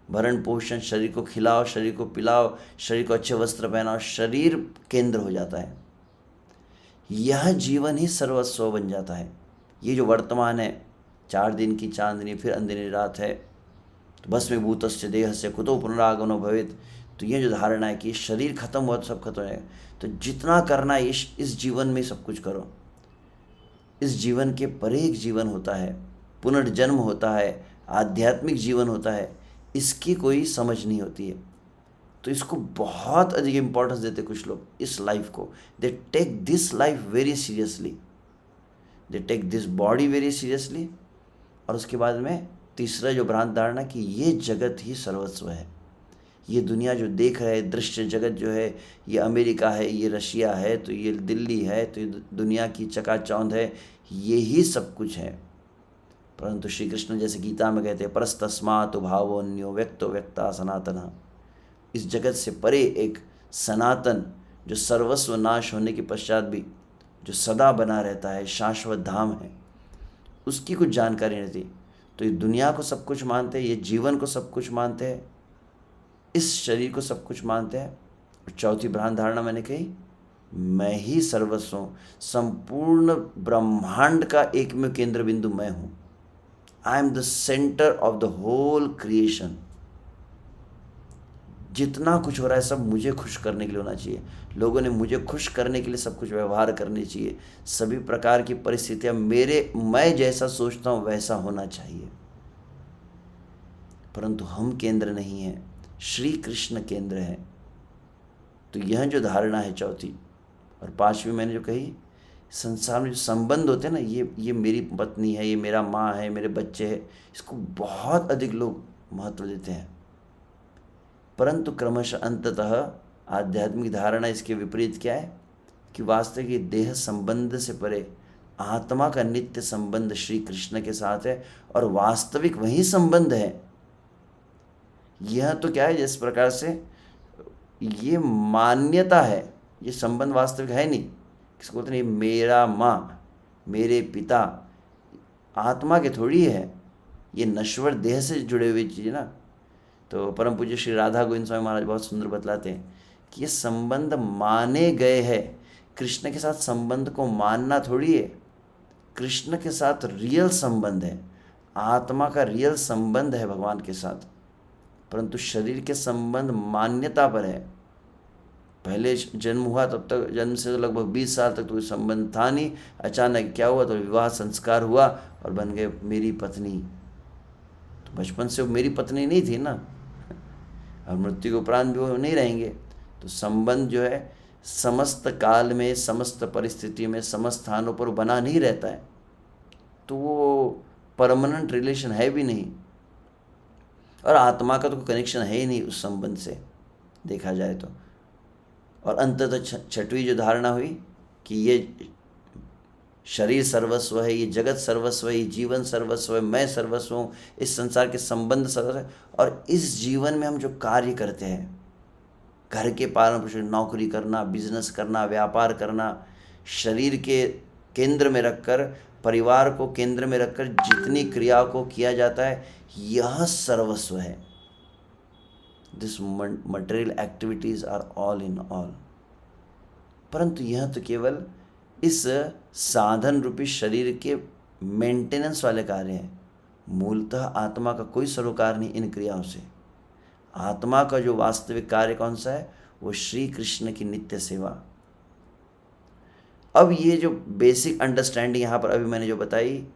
भरण पोषण, शरीर को खिलाओ, शरीर को पिलाओ, शरीर को अच्छे वस्त्र पहनाओ, शरीर केंद्र हो जाता है। यह जीवन ही सर्वस्व बन जाता है। ये जो वर्तमान है, 4 दिन की चांदनी फिर अंधेरी रात है, तो भस्मीभूतस्य देहस्य कुतो पुनरागमनो भवेत्। तो ये जो धारणा है कि शरीर खत्म हुआ तो सब खत्म है, तो जितना करना है इस जीवन में सब कुछ करो। इस जीवन के परे एक जीवन होता है, पुनर्जन्म होता है, आध्यात्मिक जीवन होता है, इसकी कोई समझ नहीं होती है। तो इसको बहुत अधिक इम्पोर्टेंस देते कुछ लोग इस लाइफ को। They take this life very seriously, they take this body very seriously. और उसके बाद में तीसरा जो भ्रांत धारणा कि ये जगत ही सर्वस्व है। ये दुनिया जो देख रहे हैं, दृश्य जगत जो है, ये अमेरिका है, ये रशिया है, तो ये दिल्ली है, तो ये दुनिया की चकाचौंध है, ये ही सब कुछ है। परंतु श्री कृष्ण जैसे गीता में कहते हैं परस्तस्मात् भावोन्यो व्यक्तो व्यक्ता सनातन, इस जगत से परे एक सनातन जो सर्वस्व नाश होने के पश्चात भी जो सदा बना रहता है, शाश्वत धाम है, उसकी कुछ जानकारी नहीं थी। तो ये दुनिया को सब कुछ मानते हैं, ये जीवन को सब कुछ मानते हैं, इस शरीर को सब कुछ मानते हैं। और चौथी भ्रांत धारणा मैंने कही, मैं ही सर्वस्व हूँ, संपूर्ण ब्रह्मांड का एकमेव केंद्र बिंदु मैं हूँ। I am the centre of the whole creation. जितना कुछ हो रहा है सब मुझे खुश करने के लिए होना चाहिए, लोगों ने मुझे खुश करने के लिए सब कुछ व्यवहार करने चाहिए, सभी प्रकार की परिस्थितियाँ मैं जैसा सोचता हूँ वैसा होना चाहिए। परंतु हम केंद्र नहीं हैं, श्री कृष्ण केंद्र है। तो यह जो धारणा है चौथी। और पांचवी मैंने जो कही, संसार में जो संबंध होते हैं ना, ये मेरी पत्नी है, ये मेरा माँ है, मेरे बच्चे हैं, इसको बहुत अधिक लोग महत्व देते हैं। परंतु क्रमशः अंततः आध्यात्मिक धारणा इसके विपरीत क्या है कि वास्तविक देह संबंध से परे आत्मा का नित्य संबंध श्री कृष्ण के साथ है, और वास्तविक वही संबंध है। यह तो क्या है, जिस प्रकार से ये मान्यता है, ये संबंध वास्तविक है नहीं। किसको बोलते नहीं, मेरा माँ, मेरे पिता, आत्मा के थोड़ी है, ये नश्वर देह से जुड़े हुई चीज़ ना। तो परम पूज्य श्री राधा गोविंद स्वामी महाराज बहुत सुंदर बतलाते हैं कि ये संबंध माने गए हैं। कृष्ण के साथ संबंध को मानना थोड़ी है, कृष्ण के साथ रियल संबंध है, आत्मा का रियल संबंध है भगवान के साथ। परंतु शरीर के संबंध मान्यता पर है। पहले जन्म हुआ तब तक, जन्म से लगभग 20 साल तक तो कोई संबंध था नहीं, अचानक क्या हुआ तो विवाह संस्कार हुआ और बन गए मेरी पत्नी। तो बचपन से वो मेरी पत्नी नहीं थी ना, और मृत्यु के उपरांत भी वो नहीं रहेंगे। तो संबंध जो है समस्त काल में, समस्त परिस्थिति में, समस्त स्थानों पर बना नहीं रहता है, तो वो परमानेंट रिलेशन है भी नहीं, और आत्मा का तो कोई कनेक्शन है ही नहीं उस संबंध से देखा जाए तो। और अंततः छठवीं जो धारणा हुई कि ये शरीर सर्वस्व है, ये जगत सर्वस्व है, ये जीवन सर्वस्व है, मैं सर्वस्व हूँ, इस संसार के संबंध सर्वस्व है। और इस जीवन में हम जो कार्य करते हैं, घर के पालन पोषण, नौकरी करना, बिजनेस करना, व्यापार करना, शरीर के केंद्र में रखकर, परिवार को केंद्र में रखकर जितनी क्रियाओं को किया जाता है, यह सर्वस्व है। This material activities are all in all. परंतु यह तो केवल इस साधन रूपी शरीर के मेंटेनेंस वाले कार्य हैं। मूलतः आत्मा का कोई सरोकार नहीं इन क्रियाओं से। आत्मा का जो वास्तविक कार्य कौन सा है, वो श्री कृष्ण की नित्य सेवा। अब ये जो बेसिक अंडरस्टैंडिंग यहाँ पर अभी मैंने जो बताई,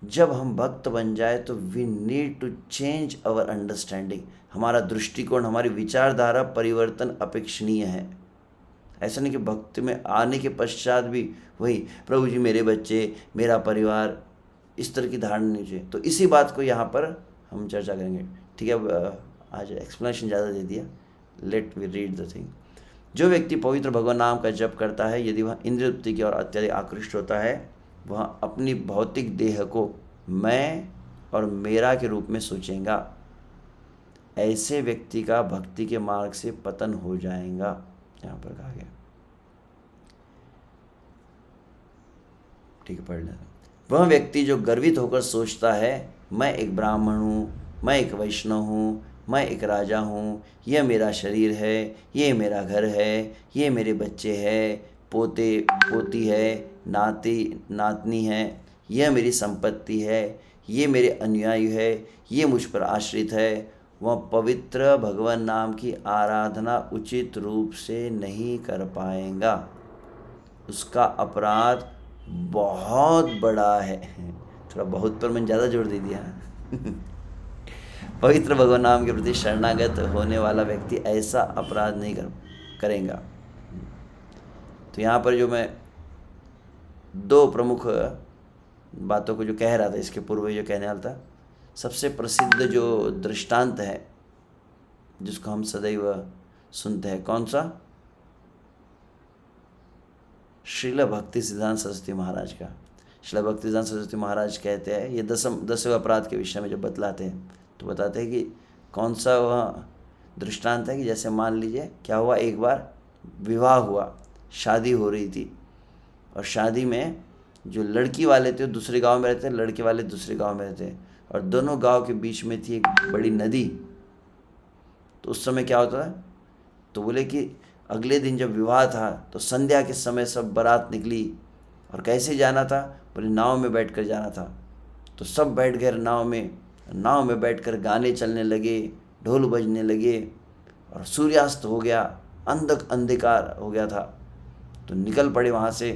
जब हम भक्त बन जाए तो we need to change our understanding. हमारा दृष्टिकोण, हमारी विचारधारा परिवर्तन अपेक्षणीय है। ऐसा नहीं कि भक्ति में आने के पश्चात भी वही प्रभु जी मेरे बच्चे, मेरा परिवार, इस तरह की धारणा नहीं चाहिए। तो इसी बात को यहाँ पर हम चर्चा करेंगे। ठीक है, अब आज एक्सप्लेनेशन ज़्यादा दे दिया, let we read the thing. जो व्यक्ति पवित्र भगवान नाम का जप करता है, यदि वह इंद्रिय तृप्ति की ओर अत्यधिक आकृष्ट होता है, वह अपनी भौतिक देह को मैं और मेरा के रूप में सोचेगा। ऐसे व्यक्ति का भक्ति के मार्ग से पतन हो जाएगा। यहाँ पर कहा गया, ठीक है, पढ़ लेना। वह व्यक्ति जो गर्वित होकर सोचता है मैं एक ब्राह्मण हूँ, मैं एक वैष्णव हूँ, मैं एक राजा हूँ, यह मेरा शरीर है, ये मेरा घर है, ये मेरे बच्चे हैं, पोते पोती है, नाती नातनी है, यह मेरी संपत्ति है, ये मेरे अनुयायी है, ये मुझ पर आश्रित है, वह पवित्र भगवान नाम की आराधना उचित रूप से नहीं कर पाएगा। उसका अपराध बहुत बड़ा है। थोड़ा बहुत पर मैंने ज़्यादा जोर दे दिया। पवित्र भगवान नाम के प्रति शरणागत होने वाला व्यक्ति ऐसा अपराध नहीं करेगा। तो यहाँ पर जो मैं दो प्रमुख बातों को जो कह रहा था, इसके पूर्व जो कहने वाला था, सबसे प्रसिद्ध जो दृष्टांत है जिसको हम सदैव सुनते हैं, कौन सा? श्रील भक्ति सिद्धांत सरस्वती महाराज का। श्रील भक्तिवेदांत सरस्वती महाराज कहते हैं, ये दसवें अपराध के विषय में जब बतलाते हैं तो बताते हैं कि कौन सा वह दृष्टांत है कि जैसे मान लीजिए क्या हुआ, एक बार विवाह हुआ, शादी हो रही थी, और शादी में जो लड़की वाले थे वो दूसरे गांव में रहते, लड़के वाले दूसरे गांव में रहते, और दोनों गांव के बीच में थी एक बड़ी नदी। तो उस समय क्या होता है, तो बोले कि अगले दिन जब विवाह था तो संध्या के समय सब बारात निकली, और कैसे जाना था, बोले नाव में बैठ कर जाना था। तो सब बैठ गए नाव में बैठकर गाने चलने लगे, ढोल बजने लगे, और सूर्यास्त हो गया, अंधकार हो गया था। तो निकल पड़े वहाँ से,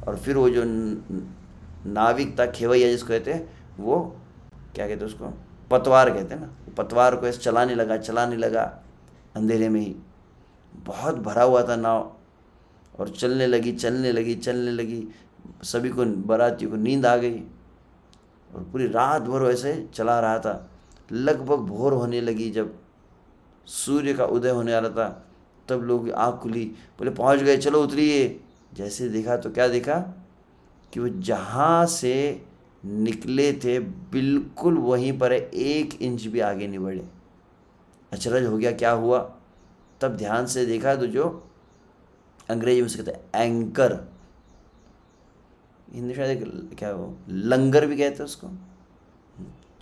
और फिर वो जो नाविक था, खेवैया जिसको कहते हैं, वो क्या कहते हैं उसको, पतवार कहते हैं ना, पतवार को ऐसे चलाने लगा अंधेरे में ही। बहुत भरा हुआ था नाव, और चलने लगी। सभी को, बारातियों को नींद आ गई, और पूरी रात भर वैसे चला रहा था। लगभग भोर होने लगी, जब सूर्य का उदय होने वाला था, तब लोग आँख खुली, बोले पहुँच गए, चलो उतरिए। जैसे देखा तो क्या देखा कि वो जहाँ से निकले थे बिल्कुल वहीं पर 1 इंच भी आगे नहीं बढ़े। अचरज हो गया, क्या हुआ। तब ध्यान से देखा तो जो अंग्रेजी में से कहते हैं एंकर, हिंदी शायद क्या वो लंगर भी कहते हैं उसको,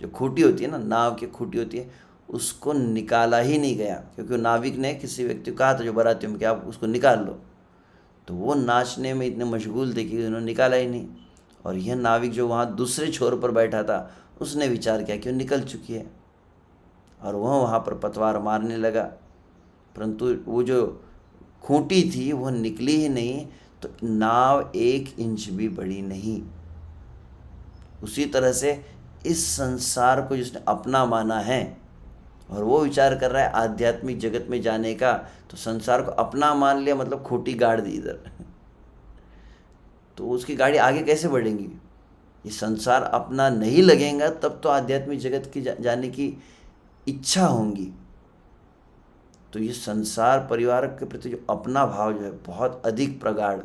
जो खूंटी होती है ना, नाव की खूंटी होती है, उसको निकाला ही नहीं गया, क्योंकि नाविक ने किसी व्यक्ति को कहा था जो बारातियों में कि आप उसको निकाल लो। तो वो नाचने में इतने मशगूल थे कि उन्होंने निकाला ही नहीं। और यह नाविक जो वहाँ दूसरे छोर पर बैठा था, उसने विचार किया कि वो निकल चुकी है, और वह वहाँ पर पतवार मारने लगा, परंतु वो जो खूंटी थी वो निकली ही नहीं, तो नाव 1 इंच भी बढ़ी नहीं। उसी तरह से इस संसार को जिसने अपना माना है और वो विचार कर रहा है आध्यात्मिक जगत में जाने का, तो संसार को अपना मान लिया, मतलब खोटी गाड़ दी इधर, तो उसकी गाड़ी आगे कैसे बढ़ेंगी। ये संसार अपना नहीं लगेगा तब तो आध्यात्मिक जगत की जाने की इच्छा होंगी। तो ये संसार परिवार के प्रति जो अपना भाव जो है बहुत अधिक प्रगाढ़,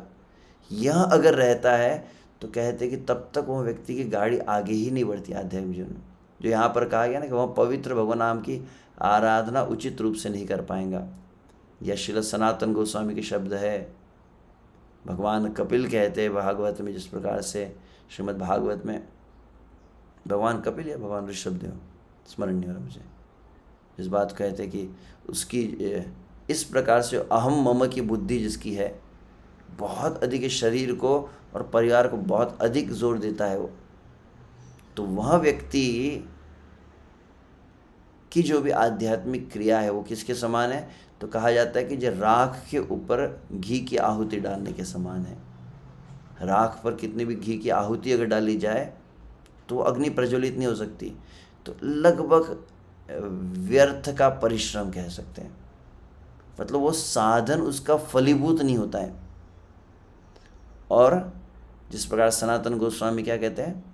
यह अगर रहता है तो कहते हैं कि तब तक वो व्यक्ति की गाड़ी आगे ही नहीं बढ़ती आध्यात्मिक जीवन में। जो यहाँ पर कहा गया ना कि वह पवित्र भगवान नाम की आराधना उचित रूप से नहीं कर पाएंगा। यह श्रील सनातन गोस्वामी के शब्द है। भगवान कपिल कहते हैं भागवत में, जिस प्रकार से श्रीमद् भागवत में भगवान कपिल या भगवान ऋषभदेव, स्मरण नहीं हो रहा मुझे, इस बात कहते हैं कि उसकी इस प्रकार से अहम मम की बुद्धि जिसकी है बहुत अधिक, शरीर को और परिवार को बहुत अधिक जोर देता है वो, तो वह व्यक्ति की जो भी आध्यात्मिक क्रिया है वो किसके समान है, तो कहा जाता है कि जो राख के ऊपर घी की आहुति डालने के समान है। राख पर कितनी भी घी की आहुति अगर डाली जाए तो अग्नि प्रज्वलित नहीं हो सकती। तो लगभग व्यर्थ का परिश्रम कह सकते हैं, मतलब वो साधन उसका फलीभूत नहीं होता है। और जिस प्रकार सनातन गोस्वामी क्या कहते हैं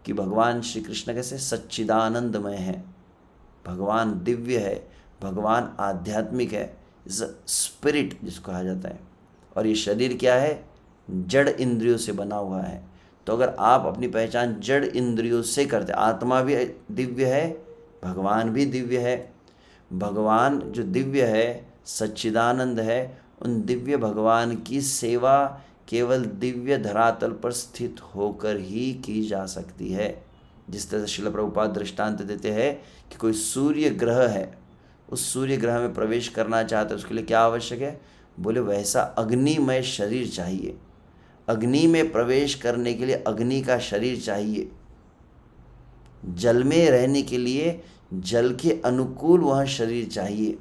कि भगवान श्री कृष्ण कैसे सच्चिदानंदमय है, भगवान दिव्य है, भगवान आध्यात्मिक है, स्पिरिट जिसको कहा जाता है, और ये शरीर क्या है, जड़ इंद्रियों से बना हुआ है। तो अगर आप अपनी पहचान जड़ इंद्रियों से करते, आत्मा भी दिव्य है, भगवान भी दिव्य है, भगवान जो दिव्य है, सच्चिदानंद है, उन दिव्य भगवान की सेवा केवल दिव्य धरातल पर स्थित होकर ही की जा सकती है। जिस तरह से श्रील प्रभुपाद दृष्टांत देते हैं कि कोई सूर्य ग्रह है, उस सूर्य ग्रह में प्रवेश करना चाहते हैं, उसके लिए क्या आवश्यक है, बोले वैसा अग्निमय शरीर चाहिए। अग्नि में प्रवेश करने के लिए अग्नि का शरीर चाहिए, जल में रहने के लिए जल के अनुकूल वह शरीर चाहिए।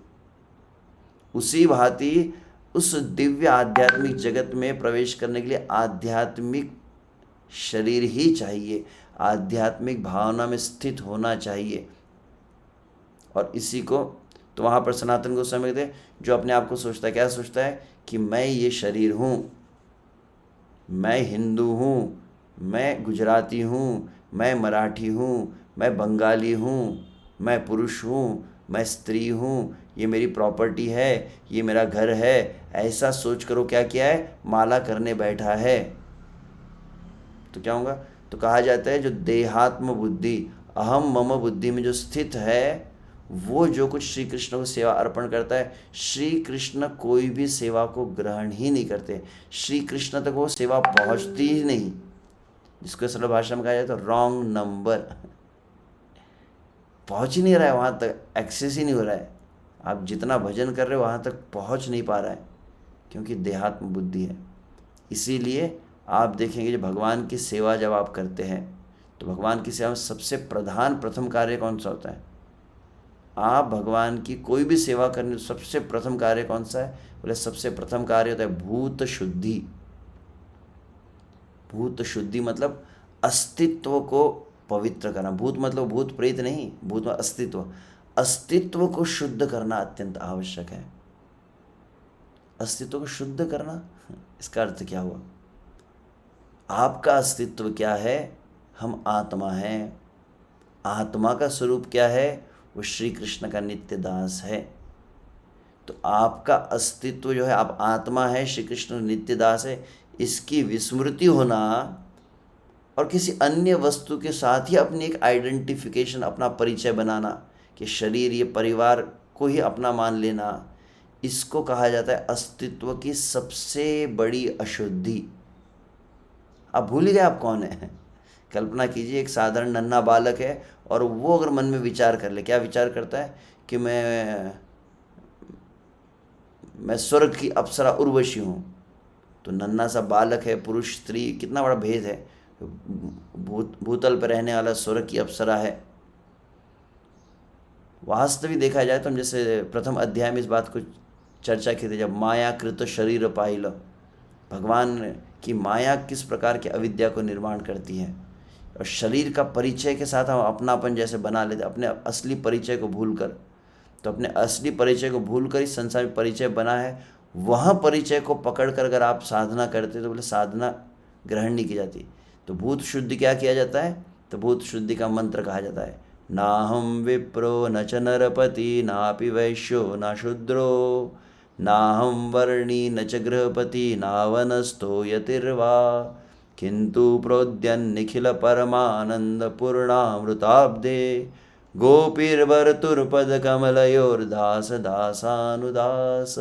उसी भांति उस दिव्य आध्यात्मिक जगत में प्रवेश करने के लिए आध्यात्मिक शरीर ही चाहिए, आध्यात्मिक भावना में स्थित होना चाहिए। और इसी को तो वहाँ पर सनातन गोस्वामी कहते हैं, जो अपने आप को सोचता है, क्या सोचता है कि मैं ये शरीर हूँ, मैं हिंदू हूँ, मैं गुजराती हूँ, मैं मराठी हूँ, मैं बंगाली हूँ, मैं पुरुष हूँ, मैं स्त्री हूँ, ये मेरी प्रॉपर्टी है, ये मेरा घर है, ऐसा सोच करो क्या किया है, माला करने बैठा है। तो क्या होगा? तो कहा जाता है जो देहात्म बुद्धि, अहम मम बुद्धि में जो स्थित है, वो जो कुछ श्री कृष्ण को सेवा अर्पण करता है, श्री कृष्ण कोई भी सेवा को ग्रहण ही नहीं करते। श्री कृष्ण तक वो सेवा पहुंचती ही नहीं, जिसको सरल भाषा में कहा जाए तो रॉन्ग नंबर। पहुंच ही नहीं रहा है वहाँ तक, एक्सेस ही नहीं हो रहा है। आप जितना भजन कर रहे हो वहाँ तक पहुंच नहीं पा रहा है, क्योंकि देहात्म बुद्धि है। इसीलिए आप देखेंगे जो भगवान की सेवा जब आप करते हैं, तो भगवान की सेवा में सबसे प्रथम कार्य कौन सा होता है? आप भगवान की कोई भी सेवा करने तो सबसे प्रथम कार्य कौन सा है? बोले सबसे प्रथम कार्य होता है भूत शुद्धि। भूत शुद्धि मतलब अस्तित्व को पवित्र करना। भूत मतलब भूत प्रेत नहीं, भूत मतलब अस्तित्व। अस्तित्व को शुद्ध करना अत्यंत आवश्यक है। अस्तित्व को शुद्ध करना, इसका अर्थ क्या हुआ? आपका अस्तित्व क्या है? हम आत्मा हैं। आत्मा का स्वरूप क्या है? वो श्री कृष्ण का नित्य दास है। तो आपका अस्तित्व जो है, आप आत्मा है, श्री कृष्ण नित्य दास है, इसकी विस्मृति होना और किसी अन्य वस्तु के साथ ही अपनी एक आइडेंटिफिकेशन, अपना परिचय बनाना, कि शरीर ये परिवार को ही अपना मान लेना, इसको कहा जाता है अस्तित्व की सबसे बड़ी अशुद्धि। आप भूल ही गए आप कौन है। कल्पना कीजिए एक साधारण नन्हा बालक है और वो अगर मन में विचार कर ले, क्या विचार करता है? कि मैं स्वर्ग की अप्सरा उर्वशी हूँ। तो नन्हा सा बालक है, पुरुष स्त्री, कितना बड़ा भेद है। भूतल पर रहने वाला स्वर्ग की अप्सरा है। वास्तविक देखा जाए तो हम जैसे प्रथम अध्याय में इस बात को चर्चा की थी, जब माया कृत शरीर पाइल, भगवान की माया किस प्रकार की अविद्या को निर्माण करती है, और शरीर का परिचय के साथ हम अपनापन जैसे बना लेते, अपने असली परिचय को भूलकर। तो अपने असली परिचय को भूलकर इस संसार में परिचय बना है, वहाँ परिचय को पकड़कर अगर आप साधना करते तो बोले साधना ग्रहण नहीं की जाती। तो भूत शुद्धि क्या किया जाता है? तो भूत शुद्धि का मंत्र कहा जाता है, ना हम विप्रो न च नरपति नापि वैश्यो न शूद्रो ना हम वर्णी न च गृहपति नावनस्थो यतिर्वा किंतु प्रोद्यन निखिल परमानंद पूर्णामृताब्दे गोपीर्वर्तुर्पद कमलयोर्दास दासानुदास।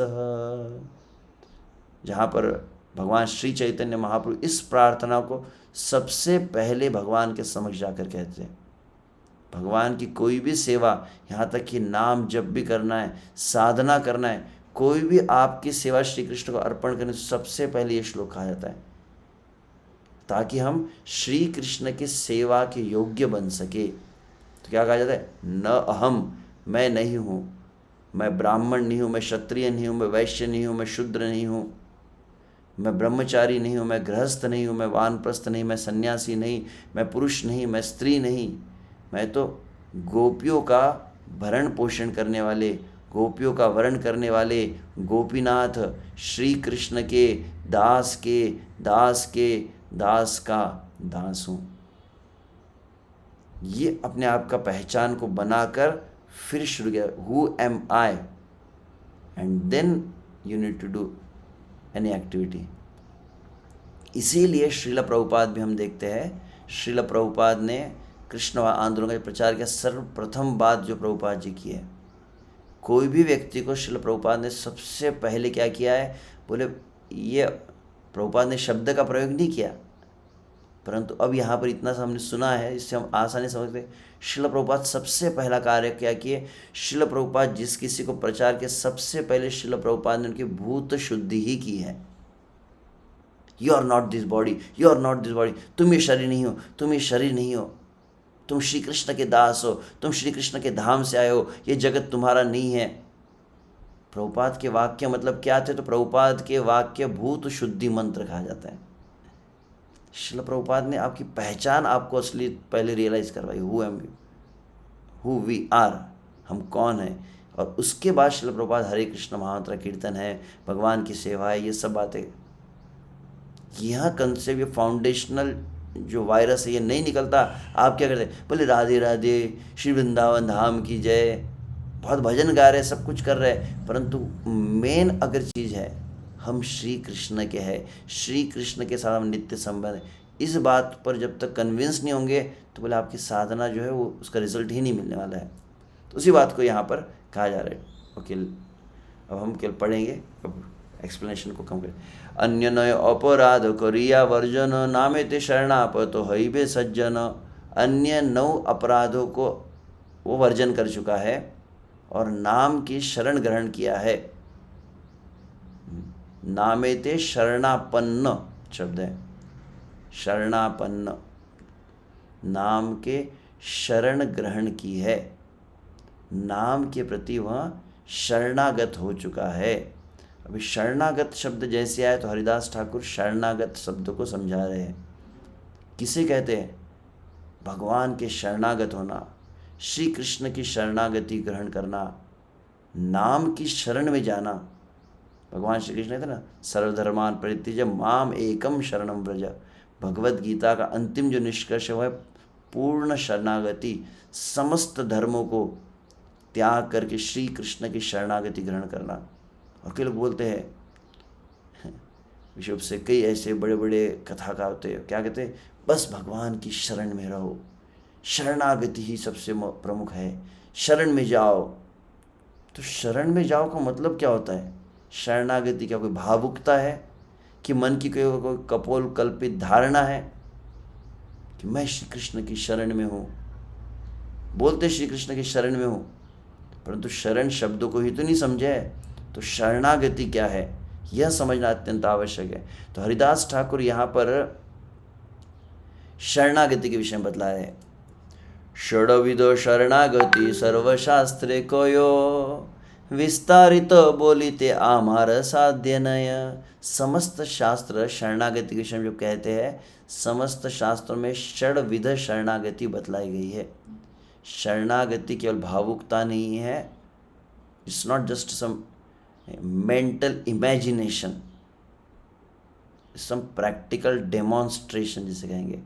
जहाँ पर भगवान श्री चैतन्य महाप्रभु इस प्रार्थना को सबसे पहले भगवान के समक्ष जाकर कहते हैं। भगवान की कोई भी सेवा, यहाँ तक कि नाम जब भी करना है, साधना करना है, कोई भी आपकी सेवा श्री कृष्ण को अर्पण करने से सबसे पहले ये श्लोक कहा जाता है, ताकि हम श्री कृष्ण की सेवा के योग्य बन सके। तो क्या कहा जाता है? न अहम, मैं नहीं हूँ, मैं ब्राह्मण नहीं हूँ, मैं क्षत्रिय नहीं हूँ, मैं वैश्य नहीं हूँ, मैं शूद्र नहीं हूँ, मैं ब्रह्मचारी नहीं हूँ, मैं गृहस्थ नहीं हूँ, मैं वानप्रस्थ नहीं, मैं सन्यासी नहीं, मैं पुरुष नहीं, मैं स्त्री नहीं, मैं तो गोपियों का भरण पोषण करने वाले, गोपियों का वर्ण करने वाले गोपीनाथ श्री कृष्ण के दास के दास के दास का दास हूँ। ये अपने आप का पहचान को बनाकर फिर शुरू किया, who am I, and then you need to do any activity. इसीलिए श्रील प्रभुपाद भी हम देखते हैं, श्रील प्रभुपाद ने कृष्ण आंदोलन का प्रचार किया। सर्वप्रथम बात जो प्रभुपाद जी की है, कोई भी व्यक्ति को श्रील प्रभुपाद ने सबसे पहले क्या किया है? बोले ये प्रभुपाद ने शब्द का प्रयोग नहीं किया, परंतु अब यहाँ पर इतना सा हमने सुना है, इससे हम आसानी समझते हैं। श्रील प्रभुपाद सबसे पहला कार्य क्या किए? श्रील प्रभुपाद जिस किसी को प्रचार के सबसे पहले श्रील प्रभुपाद ने उनकी भूत शुद्धि ही की है। You are not this body, you are not this body, तुम ये शरीर नहीं हो, तुम ये शरीर नहीं हो, तुम श्री कृष्ण के दास हो, तुम श्री कृष्ण के धाम से आए हो, ये जगत तुम्हारा नहीं है। प्रभुपाद के वाक्य मतलब क्या थे? तो प्रभुपाद के वाक्य भूत शुद्धि मंत्र कहा जाता है। श्रील प्रभुपाद ने आपकी पहचान आपको असली पहले रियलाइज करवाई, who am you, who we are, हम कौन हैं। और उसके बाद श्रील प्रभुपाद हरे कृष्ण महामंत्र कीर्तन है, भगवान की सेवा है, ये सब बातें। यह कंसेप्ट, ये फाउंडेशनल जो वायरस है, ये नहीं निकलता। आप क्या करते? बोले राधे राधे, श्री वृंदावन धाम की जय, बहुत भजन गा रहे, सब कुछ कर रहे, परंतु मेन अगर चीज़ है, हम श्री कृष्ण के हैं, श्री कृष्ण के साथ हम नित्य संबंध है, इस बात पर जब तक कन्विंस नहीं होंगे तो बोले आपकी साधना जो है वो उसका रिजल्ट ही नहीं मिलने वाला है। तो उसी बात को यहाँ पर कहा जा रहा है। ओके, अब हम केवल पढ़ेंगे, अब एक्सप्लेनेशन को कम करें। अन्य नय अपराध करिया वर्जन नामे ते शरणापत हईबे सज्जन। अन्य 9 अपराधों को वो वर्जन कर चुका है और नाम की शरण ग्रहण किया है। नामे ते शरणापन्न शब्द है, शरणापन्न, नाम के शरण ग्रहण की है, नाम के प्रति वह शरणागत हो चुका है। अभी शरणागत शब्द जैसे आए तो हरिदास ठाकुर शरणागत शब्द को समझा रहे हैं। किसे कहते हैं? भगवान के शरणागत होना, श्री कृष्ण की शरणागति ग्रहण करना, नाम की शरण में जाना। भगवान श्री कृष्ण कहते ना, सर्वधर्मान परित्यज्य माम एकम शरणम व्रज। भगवत गीता का अंतिम जो निष्कर्ष है पूर्ण शरणागति, समस्त धर्मों को त्याग करके श्री कृष्ण की शरणागति ग्रहण करना। और कई लोग बोलते हैं, विश्व से कई ऐसे बड़े बड़े कथाकार होते हैं, क्या कहते हैं? बस भगवान की शरण में रहो, शरणागति ही सबसे प्रमुख है, शरण में जाओ। तो शरण में जाओ का मतलब क्या होता है? शरणागति क्या कोई भावुकता है कि मन की कोई कपोल कल्पित धारणा है कि मैं श्री कृष्ण की शरण में हूँ? बोलते श्री कृष्ण की शरण में हूँ, परंतु शरण शब्दों को ही तो नहीं समझे। तो शरणागति क्या है यह समझना अत्यंत आवश्यक है। तो हरिदास ठाकुर यहाँ पर शरणागति के विषय में बतला रहे हैं। षडविध शरणागति सर्वशास्त्रे कयो, विस्तारित बोलिते आमार साध्य नय। समस्त शास्त्र शरणागति के विषय में जो कहते हैं, समस्त शास्त्रों में षडविध शरणागति बतलाई गई है। शरणागति केवल भावुकता नहीं है, it's not just some mental imagination, some practical demonstration जिसे कहेंगे।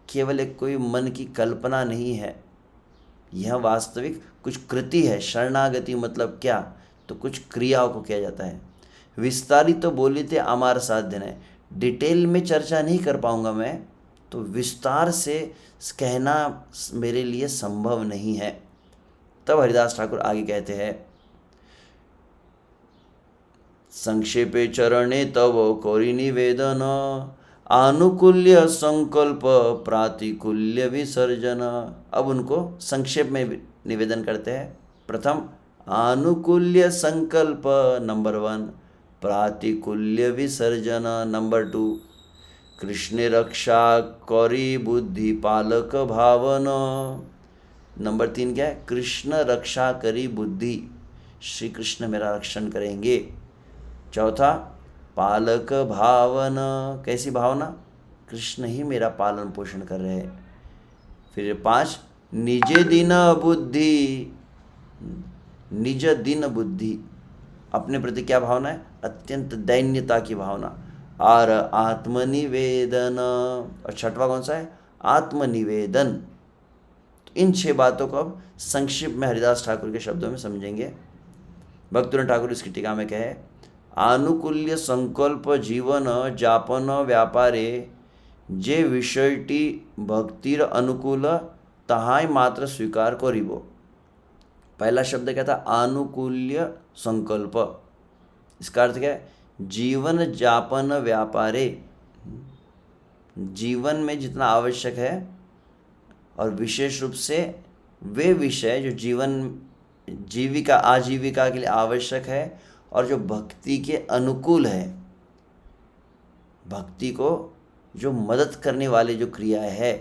केवल एक कोई मन की कल्पना नहीं है, यह वास्तविक कुछ कृति है। शरणागति मतलब क्या? तो कुछ क्रियाओं को किया जाता है। विस्तारित तो बोली थे अमार साध्य है, डिटेल में चर्चा नहीं कर पाऊंगा मैं, तो विस्तार से कहना मेरे लिए संभव नहीं है। तब हरिदास ठाकुर आगे कहते हैं, संक्षेपे चरणे तव कौरी निवेदन, आनुकूल्य संकल्प प्रातिकूल्य विसर्जन। अब उनको संक्षेप में निवेदन करते हैं। प्रथम आनुकूल्य संकल्प नंबर 1, प्रातिकूल्य विसर्जन नंबर 2, कृष्ण रक्षा कौरी बुद्धि पालक भावन नंबर 3 क्या है? कृष्ण रक्षा करी बुद्धि, श्री कृष्ण मेरा रक्षण करेंगे। चौथा पालक भावन, कैसी भावना? कृष्ण ही मेरा पालन पोषण कर रहे हैं। फिर 5 निज दिन बुद्धि, निज दिन बुद्धि, अपने प्रति क्या भावना है? अत्यंत दैन्यता की भावना। और आत्मनिवेदन, और छठवा कौन सा है? आत्मनिवेदन। तो इन 6 बातों को अब संक्षिप्त में हरिदास ठाकुर के शब्दों में समझेंगे। भक्तुन ठाकुर इसकी टीका में कहे, आनुकूल्य संकल्प जीवन जापन व्यापारे जे विषयटी भक्तिर अनुकूल तहाय मात्र स्वीकार करिबो। पहला शब्द क्या था? आनुकूल्य संकल्प। इसका अर्थ क्या है? जीवन जापन व्यापारे, जीवन में जितना आवश्यक है और विशेष रूप से वे विषय जो जीवन जीविका आजीविका के लिए आवश्यक है और जो भक्ति के अनुकूल है, भक्ति को जो मदद करने वाले जो क्रियाएं है,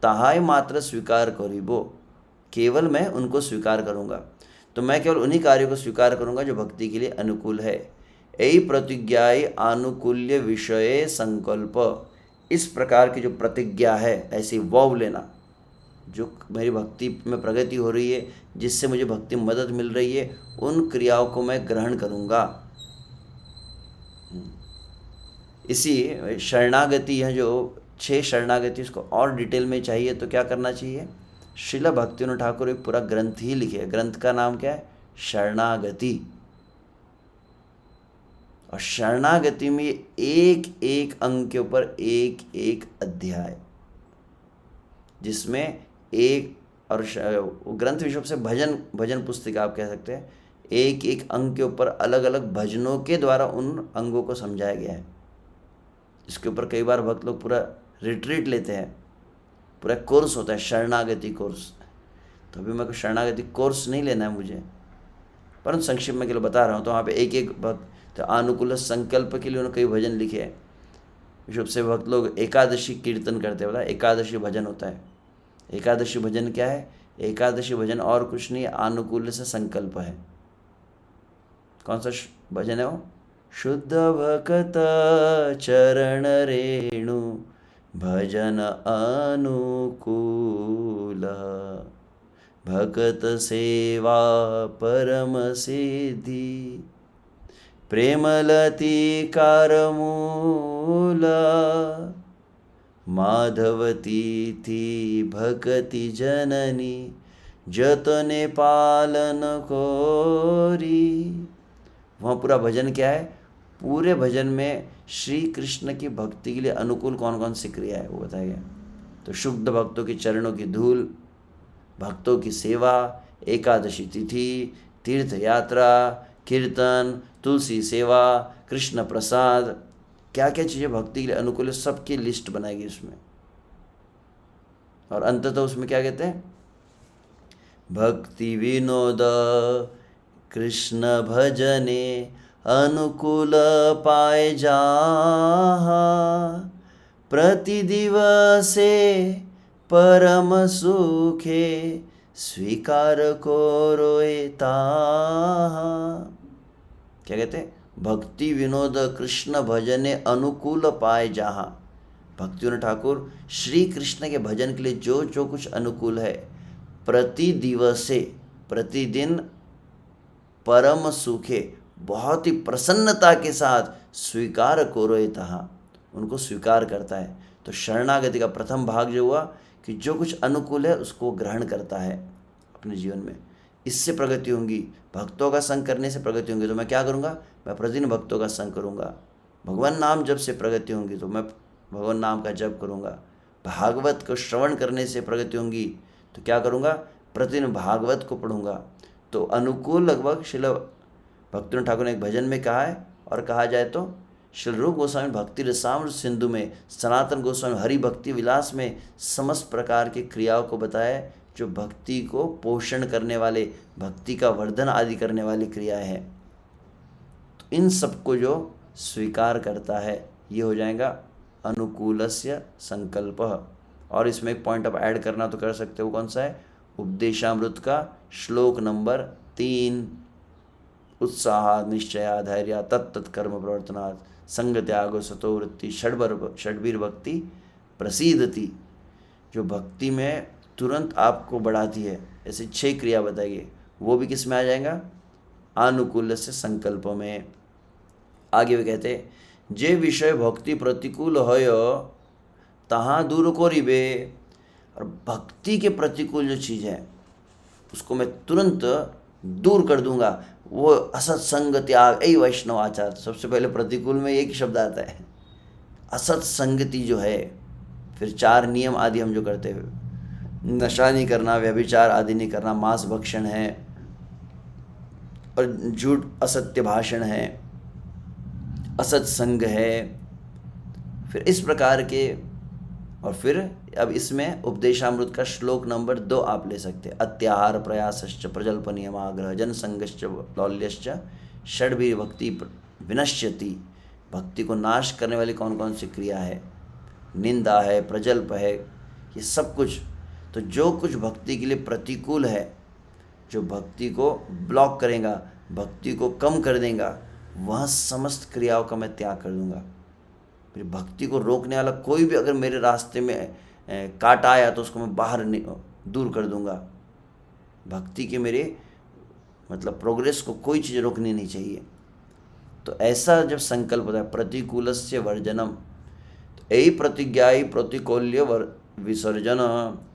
ताहाय मात्र स्वीकार करिबो, केवल मैं उनको स्वीकार करूँगा। तो मैं केवल उन्हीं कार्यों को स्वीकार करूँगा जो भक्ति के लिए अनुकूल है। यही प्रतिज्ञाई आनुकूल्य विषय संकल्प, इस प्रकार की जो प्रतिज्ञा है, ऐसी वॉव लेना, जो मेरी भक्ति में प्रगति हो रही है, जिससे मुझे भक्ति में मदद मिल रही है, उन क्रियाओं को मैं ग्रहण करूँगा। इसी शरणागति, यह जो 6 शरणागति, उसको और डिटेल में चाहिए तो क्या करना चाहिए? श्रील भक्तिविनोद ठाकुर एक पूरा ग्रंथ ही लिखे। ग्रंथ का नाम क्या है? शरणागति। और शरणागति में एक एक अंग के ऊपर एक एक अध्याय, जिसमें एक और ग्रंथ विशुभ से भजन भजन पुस्तिका आप कह सकते हैं, एक एक अंग के ऊपर अलग अलग भजनों के द्वारा उन अंगों को समझाया गया है। इसके ऊपर कई बार भक्त लोग पूरा रिट्रीट लेते हैं, पूरा कोर्स होता है शरणागति कोर्स। तो अभी मैं शरणागति कोर्स नहीं लेना है मुझे, परंतु संक्षिप्त में के लिए बता रहा हूँ। तो वहाँ पे एक एक भक्त, तो अनुकूल संकल्प के लिए उन्होंने कई भजन लिखे हैं। विशुभ से भक्त लोग एकादशी कीर्तन करते हैं, बोला एकादशी भजन होता है। एकादशी भजन क्या है? एकादशी भजन और कुछ नहीं, अनुकूल से संकल्प है। कौन सा भजन है वो? शुद्ध भक्त चरण रेणु भजन अनुकूल, भक्त सेवा परम सिद्धि, प्रेमलती कारमूल, माधवती थी भक्ति जननी, जतने पालन कोरी। वहाँ पूरा भजन क्या है? पूरे भजन में श्री कृष्ण की भक्ति के लिए अनुकूल कौन कौन सी क्रिया है वो बताया गया। तो शुद्ध भक्तों के चरणों की धूल, भक्तों की सेवा, एकादशी तिथि, तीर्थ यात्रा, कीर्तन, तुलसी सेवा, कृष्ण प्रसाद, क्या क्या चीज़ें भक्ति के लिए अनुकूल है, सबकी लिस्ट बनाएगी उसमें। और अंततः उसमें क्या कहते हैं? भक्ति विनोद कृष्ण भजने अनुकूल पाए जाहा, प्रति दिवसे परम सुखे स्वीकार को रोए ताहा। क्या कहते हैं? भक्ति विनोद कृष्ण भजने अनुकूल पाए जहाँ। भक्ति ठाकुर श्री कृष्ण के भजन के लिए जो जो कुछ अनुकूल है, प्रति दिवसे प्रतिदिन परम सुखे बहुत ही प्रसन्नता के साथ स्वीकार करो तहाँ, उनको स्वीकार करता है। तो शरणागति का प्रथम भाग जो हुआ कि जो कुछ अनुकूल है उसको ग्रहण करता है अपने जीवन में, इससे प्रगति होंगी। भक्तों का संग करने से प्रगति होंगी। तो मैं क्या करूँगा? मैं प्रतिदिन भक्तों का संग करूँगा। भगवान नाम जप से प्रगति होंगी तो मैं भगवान नाम का जप करूँगा। भागवत को श्रवण करने से प्रगति होंगी तो क्या करूँगा? प्रतिदिन भागवत को पढ़ूँगा। तो अनुकूल लगभग श्रील भक्ति ठाकुर ने एक भजन में कहा है, और कहा जाए तो श्री रूप गोस्वामी भक्ति रसामृत सिंधु में, सनातन गोस्वामी हरि भक्ति विलास में समस्त प्रकार की क्रियाओं को बताया जो भक्ति को पोषण करने वाले, भक्ति का वर्धन आदि करने वाली क्रियाएं हैं। तो इन सबको जो स्वीकार करता है ये हो जाएगा अनुकूलस्य संकल्प। और इसमें एक पॉइंट आप ऐड करना तो कर सकते हो, कौन सा है? उपदेशामृत का श्लोक नंबर 3, उत्साह निश्चया धैर्य तत्तत्कर्म प्रवर्तनात् संग त्यागो सतो वृत्ति षड्वीर भक्ति प्रसिद्धति। जो भक्ति में तुरंत आपको बढ़ाती है, ऐसे 6 क्रिया बताइए, वो भी किस में आ जाएगा? अनुकूल से संकल्प में। आगे वे कहते, जे विषय भक्ति प्रतिकूल होय तहाँ दूर कोरिबे। और भक्ति के प्रतिकूल जो चीज़ है उसको मैं तुरंत दूर कर दूंगा। वो असत संग त्याग, यही वैष्णव आचार। सबसे पहले प्रतिकूल में एक शब्द आता है असत संगति जो है। फिर 4 नियम आदि हम जो करते हैं, नशा नहीं करना, व्यभिचार आदि नहीं करना, मांस भक्षण है, और झूठ असत्य भाषण है, असत संग है। फिर इस प्रकार के, और फिर अब इसमें उपदेशामृत का श्लोक नंबर 2 आप ले सकते हैं। अत्याहार प्रयासश्च प्रजल्प नियमाग्रह जनसंगश्च लौल्यश्च षड्वीर भक्ति विनश्यति। भक्ति को नाश करने वाली कौन कौन सी क्रिया है? निंदा है, प्रजल्प है, ये सब कुछ। तो जो कुछ भक्ति के लिए प्रतिकूल है, जो भक्ति को ब्लॉक करेगा, भक्ति को कम कर देगा, वह समस्त क्रियाओं का मैं त्याग कर दूंगा। फिर भक्ति को रोकने वाला कोई भी अगर मेरे रास्ते में काटा आया तो उसको मैं बाहर दूर कर दूंगा। भक्ति के मेरे मतलब प्रोग्रेस को कोई चीज़ रोकनी नहीं चाहिए। तो ऐसा जब संकल्प होता है प्रतिकूलस्य वर्जनम, तो यही प्रतिज्ञा ही प्रतिकूल्य विसर्जन।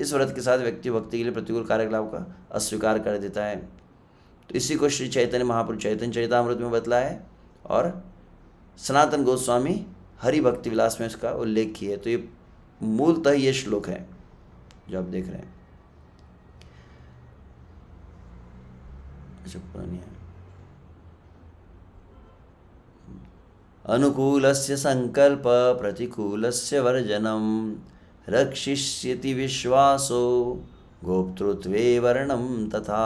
इस व्रत के साथ व्यक्ति भक्ति के लिए प्रतिकूल कार्यकलाप का अस्वीकार कर देता है। तो इसी को श्री चैतन्य महाप्रभु चैतन्य चरितामृत में बतलाया है, और सनातन गोस्वामी हरि भक्ति विलास में इसका उल्लेख किया है। तो ये मूलतः ये श्लोक है जो आप देख रहे हैं। अच्छा, पुरानी है। अनुकूलस्य संकल्प प्रतिकूलस्य वर्जनम रक्षिष्यति विश्वासो गोप्तृत्वे वर्णम तथा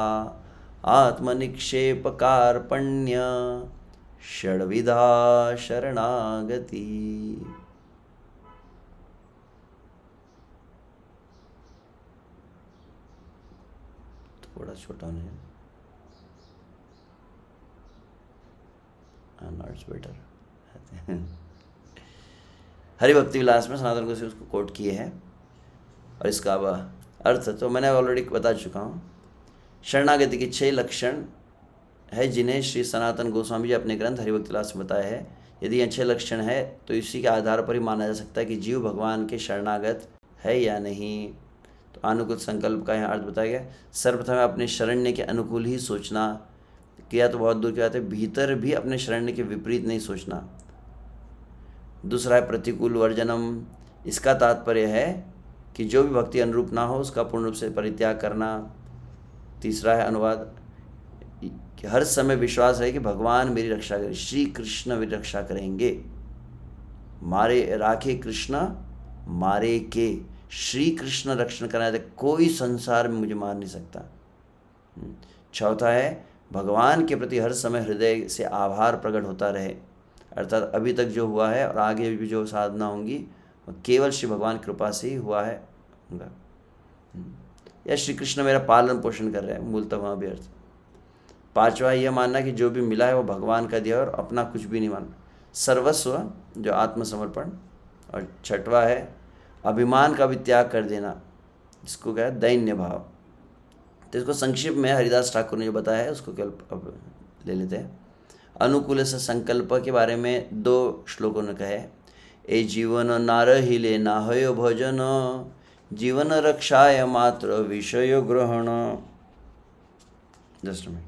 आत्मनिक्षेप कार्पण्य षड्विधा शरणागति। थोड़ा छोटा नहीं, नॉट्स बेटर। हरि भक्ति विलास में सनातन गोस्वामी उसको कोट किए हैं और इसका अर्थ तो मैंने ऑलरेडी बता चुका हूँ। शरणागति के 6 लक्षण है जिन्हें श्री सनातन गोस्वामी जी अपने ग्रंथ हरि भक्ति विलास में बताया है। यदि ये 6 लक्षण है तो इसी के आधार पर ही माना जा सकता है कि जीव भगवान के शरणागत है या नहीं। तो अनुकूल संकल्प का यहाँ अर्थ बताया गया। सर्वप्रथम अपने शरण्य के अनुकूल ही सोचना, किया तो बहुत दूर की बात है, भीतर भी अपने शरण्य के विपरीत नहीं सोचना। दूसरा है प्रतिकूल वर्जनम, इसका तात्पर्य है कि जो भी भक्ति अनुरूप ना हो उसका पूर्ण रूप से परित्याग करना। तीसरा है अनुवाद कि हर समय विश्वास रहे कि भगवान मेरी रक्षा करें, श्री कृष्ण मेरी रक्षा करेंगे। मारे राखे कृष्ण मारे के, श्री कृष्ण रक्षण करना है, कोई संसार में मुझे मार नहीं सकता। चौथा है भगवान के प्रति हर समय हृदय से आभार प्रकट होता रहे, अर्थात अभी तक जो हुआ है और आगे भी जो साधना होंगी केवल श्री भगवान कृपा से ही हुआ है होगा, या श्री कृष्ण मेरा पालन पोषण कर रहे हैं, मूलतः वहाँ भी अर्थ। पांचवा यह मानना कि जो भी मिला है वो भगवान का दिया और अपना कुछ भी नहीं मानना, सर्वस्व जो आत्मसमर्पण। और छठवा है अभिमान का भी त्याग कर देना, जिसको क्या है दैन्य भाव। तो इसको संक्षिप्त में हरिदास ठाकुर ने जो बताया है उसको केवल अब ले लेते हैं। अनुकूल से संकल्प के बारे में 2 श्लोकों ने कहे, ए जीवन नारहिले नाहयो भजन जीवन रक्षाय मात्र विषय ग्रहण। जस्ट में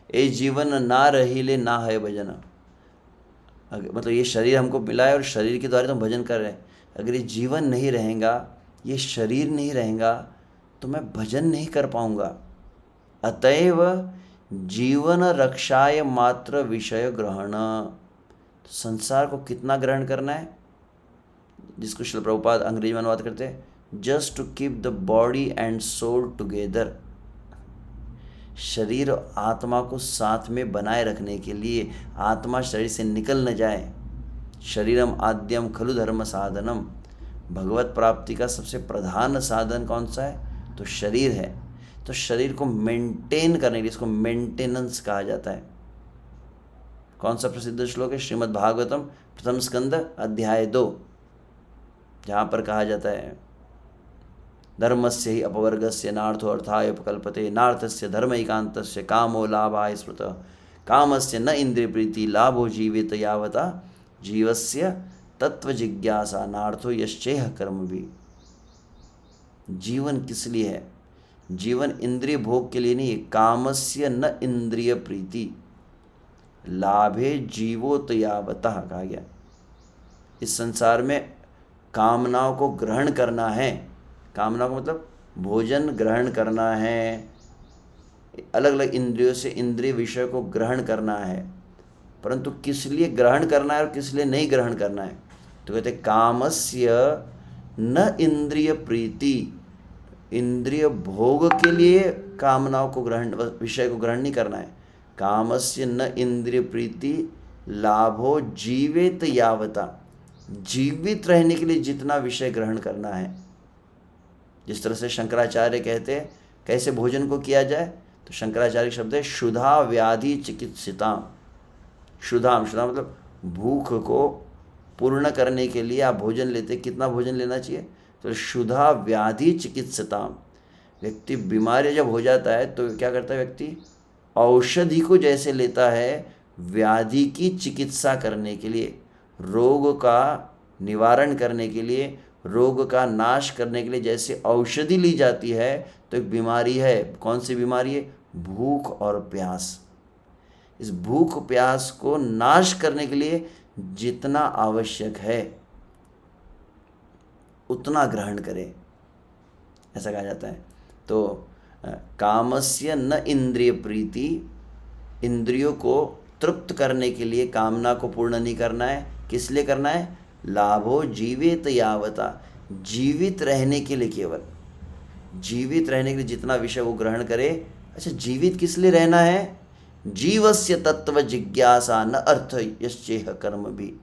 ए जीवन ना रहिले ना है भजन, मतलब ये शरीर हमको मिला है और शरीर के द्वारा तो हम भजन कर रहे हैं। अगर ये जीवन नहीं रहेगा, ये शरीर नहीं रहेगा तो मैं भजन नहीं कर पाऊंगा। अतएव जीवन रक्षाय मात्र विषय ग्रहण, तो संसार को कितना ग्रहण करना है, जिसको श्रील प्रभुपाद अंग्रेजी में अनुवाद करते हैं, just to keep the body and soul together, शरीर और आत्मा को साथ में बनाए रखने के लिए, आत्मा शरीर से निकल न जाए। शरीरम आद्यम खलु धर्म साधनम, भगवत प्राप्ति का सबसे प्रधान साधन कौन सा है, तो शरीर है। तो शरीर को मेंटेन करने के लिए इसको मेंटेनेंस कहा जाता है। कौन सा प्रसिद्ध श्लोक है, श्रीमद् भागवतम प्रथम स्कंद अध्याय 2, जहाँ पर कहा जाता है धर्मस्य ही अपवर्गस्य नार्थो अर्थाय उपकल्पते नार्थस्य धर्म एकांतस्य कामो लाभाय स्मृत कामस्य न इंद्रिय प्रीति लाभो जीवित यावता जीवस्य तत्व जिज्ञासा नार्थो यश्चेह कर्म भी। जीवन किस लिए है, जीवन इंद्रिय भोग के लिए नहीं है। कामस्य न इंद्रिय प्रीति लाभे जीवोत यावता कहा गया। इस संसार में कामनाओं को ग्रहण करना है, कामना को मतलब भोजन ग्रहण करना है, अलग अलग इंद्रियों से इंद्रिय विषय को ग्रहण करना है, परंतु किस लिए ग्रहण करना है और किस लिए नहीं ग्रहण करना है। तो कहते कामस्य न इंद्रिय प्रीति, इंद्रिय भोग के लिए कामनाओं को ग्रहण, विषय को ग्रहण नहीं करना है। कामस्य न इंद्रिय प्रीति लाभो जीवित यावता, जीवित रहने के लिए जितना विषय ग्रहण करना है। जिस तरह से शंकराचार्य कहते हैं कैसे भोजन को किया जाए, तो शंकराचार्य शब्द है क्षुधा व्याधि चिकित्सिताम। क्षुधा मतलब भूख को पूर्ण करने के लिए आप भोजन लेते, कितना भोजन लेना चाहिए, तो क्षुधा व्याधि चिकित्सिताम। व्यक्ति बीमारी जब हो जाता है तो क्या करता है, व्यक्ति औषधि को जैसे लेता है व्याधि की चिकित्सा करने के लिए, रोग का निवारण करने के लिए, रोग का नाश करने के लिए जैसे औषधि ली जाती है, तो एक बीमारी है, कौन सी बीमारी है? भूख और प्यास। इस भूख प्यास को नाश करने के लिए जितना आवश्यक है उतना ग्रहण करें, ऐसा कहा जाता है। तो कामस्य न इंद्रिय प्रीति, इंद्रियों को तृप्त करने के लिए कामना को पूर्ण नहीं करना है। किस लिए करना है? लाभो जीवित यावता, जीवित रहने के लिए, केवल जीवित रहने के लिए जितना विषय वो ग्रहण करे। अच्छा, जीवित किस लिए रहना है? जीवस्य तत्व जिज्ञासा न अर्थ यश्चेह कर्म भी।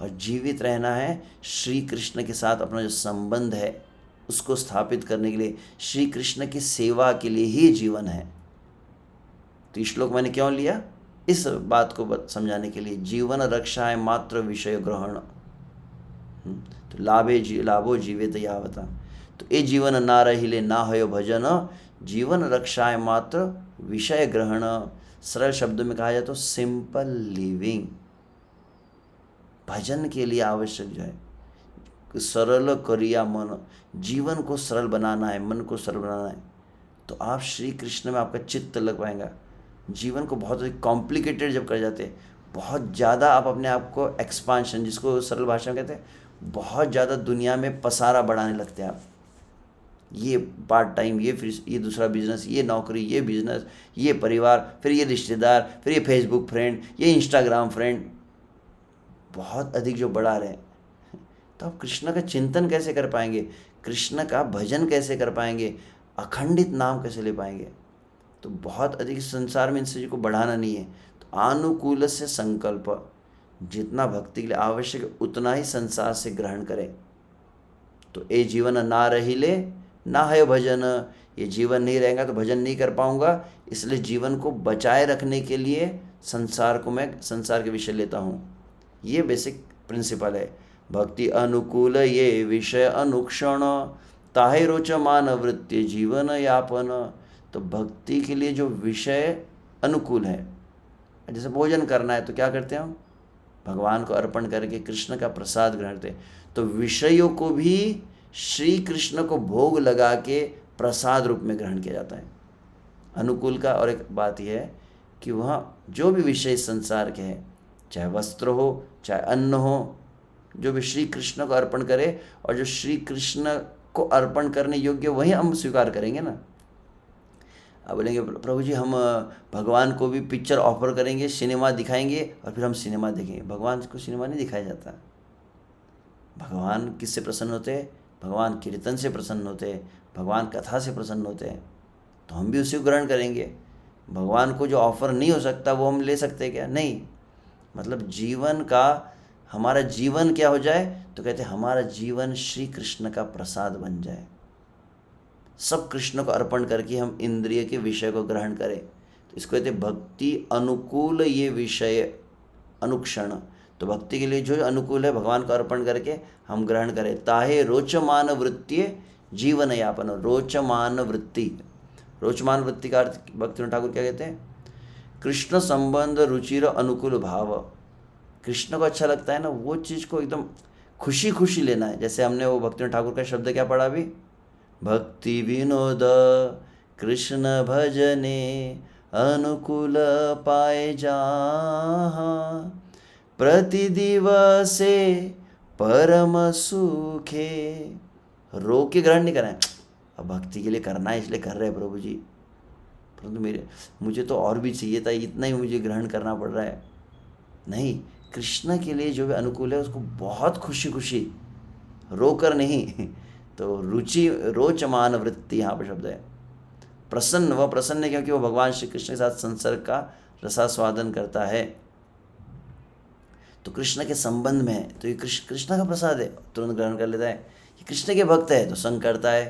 और जीवित रहना है श्री कृष्ण के साथ अपना जो संबंध है उसको स्थापित करने के लिए, श्री कृष्ण की सेवा के लिए ही जीवन है। तो ये श्लोक मैंने क्यों लिया? इस बात को समझाने के लिए। जीवन रक्षाएं मात्र विषय ग्रहण, तो लाभो जीवित यावता। तो ये जीवन ना रहिले ना हो भजन, जीवन रक्षाएं मात्र विषय ग्रहण। सरल शब्दों में कहा जाए तो सिंपल लिविंग। भजन के लिए आवश्यक जो है सरल करिया मन, जीवन को सरल बनाना है, मन को सरल बनाना है, तो आप श्री कृष्ण में आपका चित्त लग पाएगा। जीवन को बहुत कॉम्प्लिकेटेड जब कर जाते हैं, बहुत ज़्यादा आप अपने आप को एक्सपांशन, जिसको सरल भाषा में कहते हैं, बहुत ज़्यादा दुनिया में पसारा बढ़ाने लगते हैं आप। ये पार्ट टाइम, ये फिर ये दूसरा बिजनेस, ये नौकरी, ये बिजनेस, ये परिवार, फिर ये रिश्तेदार, फिर ये फेसबुक फ्रेंड, ये इंस्टाग्राम फ्रेंड, बहुत अधिक जो बढ़ा रहे हैं। तो आप कृष्ण का चिंतन कैसे कर पाएंगे? कृष्ण का भजन कैसे कर पाएंगे? अखंडित नाम कैसे ले पाएंगे? तो बहुत अधिक संसार में इन चीज़ों को बढ़ाना नहीं है। तो अनुकूल से संकल्प, जितना भक्ति के लिए आवश्यक है उतना ही संसार से ग्रहण करें। तो ये जीवन ना रहिले ना है भजन, ये जीवन नहीं रहेगा तो भजन नहीं कर पाऊंगा, इसलिए जीवन को बचाए रखने के लिए संसार को मैं संसार के विषय लेता हूँ। ये बेसिक प्रिंसिपल है। भक्ति अनुकूल ये विषय अनुक्षण, ताहे रोचमान वृत्ति जीवन यापन। तो भक्ति के लिए जो विषय अनुकूल है, जैसे भोजन करना है तो क्या करते हैं हम? भगवान को अर्पण करके कृष्ण का प्रसाद ग्रहण करते हैं। तो विषयों को भी श्री कृष्ण को भोग लगा के प्रसाद रूप में ग्रहण किया जाता है अनुकूल का। और एक बात यह है कि वह जो भी विषय संसार के हैं, चाहे वस्त्र हो चाहे अन्न हो, जो भी श्री कृष्ण को अर्पण करे, और जो श्री कृष्ण को अर्पण करने योग्य वही हम स्वीकार करेंगे ना। अब बोलेंगे प्रभु जी हम भगवान को भी पिक्चर ऑफर करेंगे, सिनेमा दिखाएंगे और फिर हम सिनेमा देखेंगे। भगवान को सिनेमा नहीं दिखाया जाता। भगवान किससे प्रसन्न होते हैं? भगवान कीर्तन से प्रसन्न होते हैं, भगवान कथा से प्रसन्न होते हैं। तो हम भी उसी को ग्रहण करेंगे। भगवान को जो ऑफर नहीं हो सकता वो हम ले सकते क्या? नहीं। मतलब जीवन का, हमारा जीवन क्या हो जाए? तो कहते हैं हमारा जीवन श्री कृष्ण का प्रसाद बन जाए। सब कृष्ण को अर्पण करके हम इंद्रिय के विषय को ग्रहण करें। तो इसको कहते हैं भक्ति अनुकूल ये विषय अनुक्षण। तो भक्ति के लिए जो अनुकूल है भगवान को अर्पण करके हम ग्रहण करें। ताहे रोचमान वृत्ति जीवन यापन। रोचमान वृत्ति, रोचमान वृत्ति का अर्थ भक्तिनाथ ठाकुर क्या कहते हैं? कृष्ण संबंध रुचिर अनुकूल भाव। कृष्ण को अच्छा लगता है ना, वो चीज़ को एकदम खुशी खुशी लेना है। जैसे हमने वो भक्तिनाथ ठाकुर का शब्द क्या पढ़ा अभी? भक्ति विनोद कृष्ण भजने अनुकूल पाए जहाँ, प्रति दिवसे परम सुखे। रो के ग्रहण नहीं करना है, अब भक्ति के लिए करना है इसलिए कर रहे हैं प्रभु जी, परंतु मुझे तो और भी चाहिए था, इतना ही मुझे ग्रहण करना पड़ रहा है। नहीं, कृष्ण के लिए जो भी अनुकूल है उसको बहुत खुशी खुशी, रोकर नहीं। तो रुचि रोचमान वृत्ति यहाँ पर शब्द है। प्रसन्न, वह प्रसन्न है क्योंकि वह भगवान श्री कृष्ण के साथ संसर्ग का रसास्वादन करता है। तो कृष्ण के संबंध में है तो ये कृष्ण का प्रसाद है, तुरंत ग्रहण कर लेता है। ये कृष्ण के भक्त है तो संग करता है।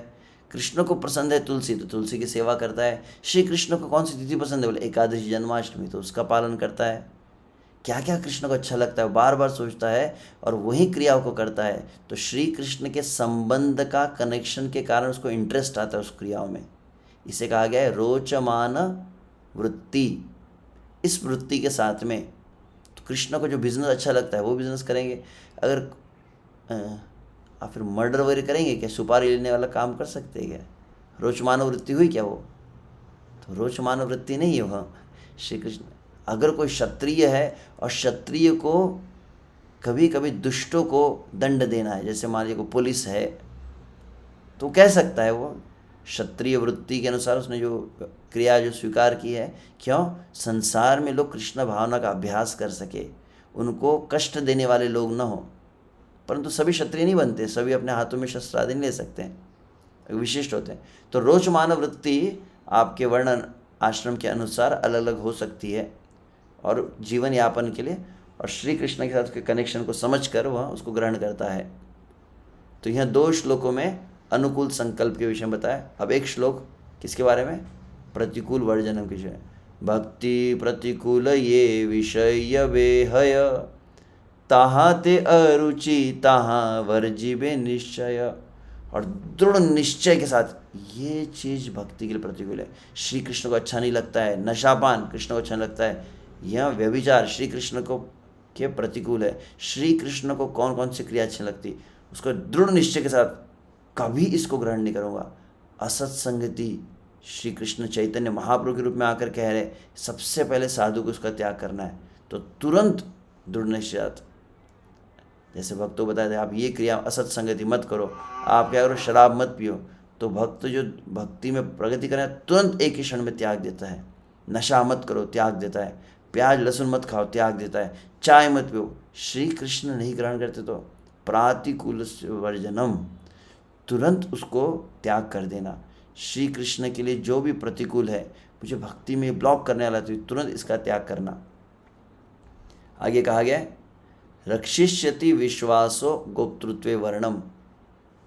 कृष्ण को पसंद है तुलसी तो तुलसी की सेवा करता है। श्री कृष्ण को कौन सी तिथि पसंद है? बोले एकादशी जन्माष्टमी, तो उसका पालन करता है। क्या क्या कृष्ण को अच्छा लगता है बार बार सोचता है और वही क्रियाओं को करता है। तो श्री कृष्ण के संबंध का कनेक्शन के कारण उसको इंटरेस्ट आता है उस क्रियाओं में। इसे कहा गया है रोचमान वृत्ति। इस वृत्ति के साथ में, तो कृष्ण को जो बिजनेस अच्छा लगता है वो बिजनेस करेंगे। अगर आप फिर मर्डर वगैरह करेंगे क्या? सुपारी लेने वाला काम कर सकते हैं क्या? रोच मानव वृत्ति हुई क्या वो? तो रोच मानव वृत्ति नहीं है वह श्री कृष्ण। अगर कोई क्षत्रिय है और क्षत्रिय को कभी कभी दुष्टों को दंड देना है, जैसे मान लीजिए को पुलिस है, तो कह सकता है वो क्षत्रिय वृत्ति के अनुसार उसने जो क्रिया जो स्वीकार की है। क्यों? संसार में लोग कृष्ण भावना का अभ्यास कर सके, उनको कष्ट देने वाले लोग न हो। परंतु सभी क्षत्रिय नहीं बनते, सभी अपने हाथों में शस्त्र आदि नहीं ले सकते हैं, विशिष्ट होते हैं। तो रोच मानव वृत्ति आपके वर्णन आश्रम के अनुसार अलग अलग हो सकती है और जीवन यापन के लिए, और श्री कृष्ण के साथ के कनेक्शन को समझकर वह उसको ग्रहण करता है। तो यह 2 श्लोकों में अनुकूल संकल्प के विषय में बताया। अब एक श्लोक किसके बारे में? प्रतिकूल वर्जनम के विषय। भक्ति प्रतिकूल ये विषय बेहय, ताहा ते अरुचि ताहा वर्जिबे निश्चय। और दृढ़ निश्चय के साथ ये चीज़ भक्ति के लिए प्रतिकूल है। श्री कृष्ण को अच्छा नहीं लगता है, नशापान कृष्ण को अच्छा नहीं लगता है, यह व्यभिचार श्री कृष्ण को के प्रतिकूल है। श्री कृष्ण को कौन कौन सी क्रिया अच्छी लगती, उसको दृढ़ निश्चय के साथ कभी इसको ग्रहण नहीं करूँगा। असत संगति श्री कृष्ण चैतन्य महाप्रभु के रूप में आकर कह रहे सबसे पहले साधु को उसका त्याग करना है, तो तुरंत दृढ़ निश्चय। जैसे भक्तों बताए थे, आप ये क्रिया असत संगति मत करो, आप क्या करो, शराब मत पियो, तो भक्त जो भक्ति में प्रगति करें तुरंत एक ही क्षण में त्याग देता है। नशा मत करो, त्याग देता है। प्याज लहसुन मत खाओ, त्याग देता है। चाय मत पियो, श्री कृष्ण नहीं ग्रहण करते तो प्रातिकूल वर्जनम, तुरंत उसको त्याग कर देना। श्री कृष्ण के लिए जो भी प्रतिकूल है, मुझे भक्ति में ब्लॉक करने वाला, तो तुरंत इसका त्याग करना। आगे कहा गया है रक्षिष्यति विश्वासो गोप्तृत्वे वर्णम,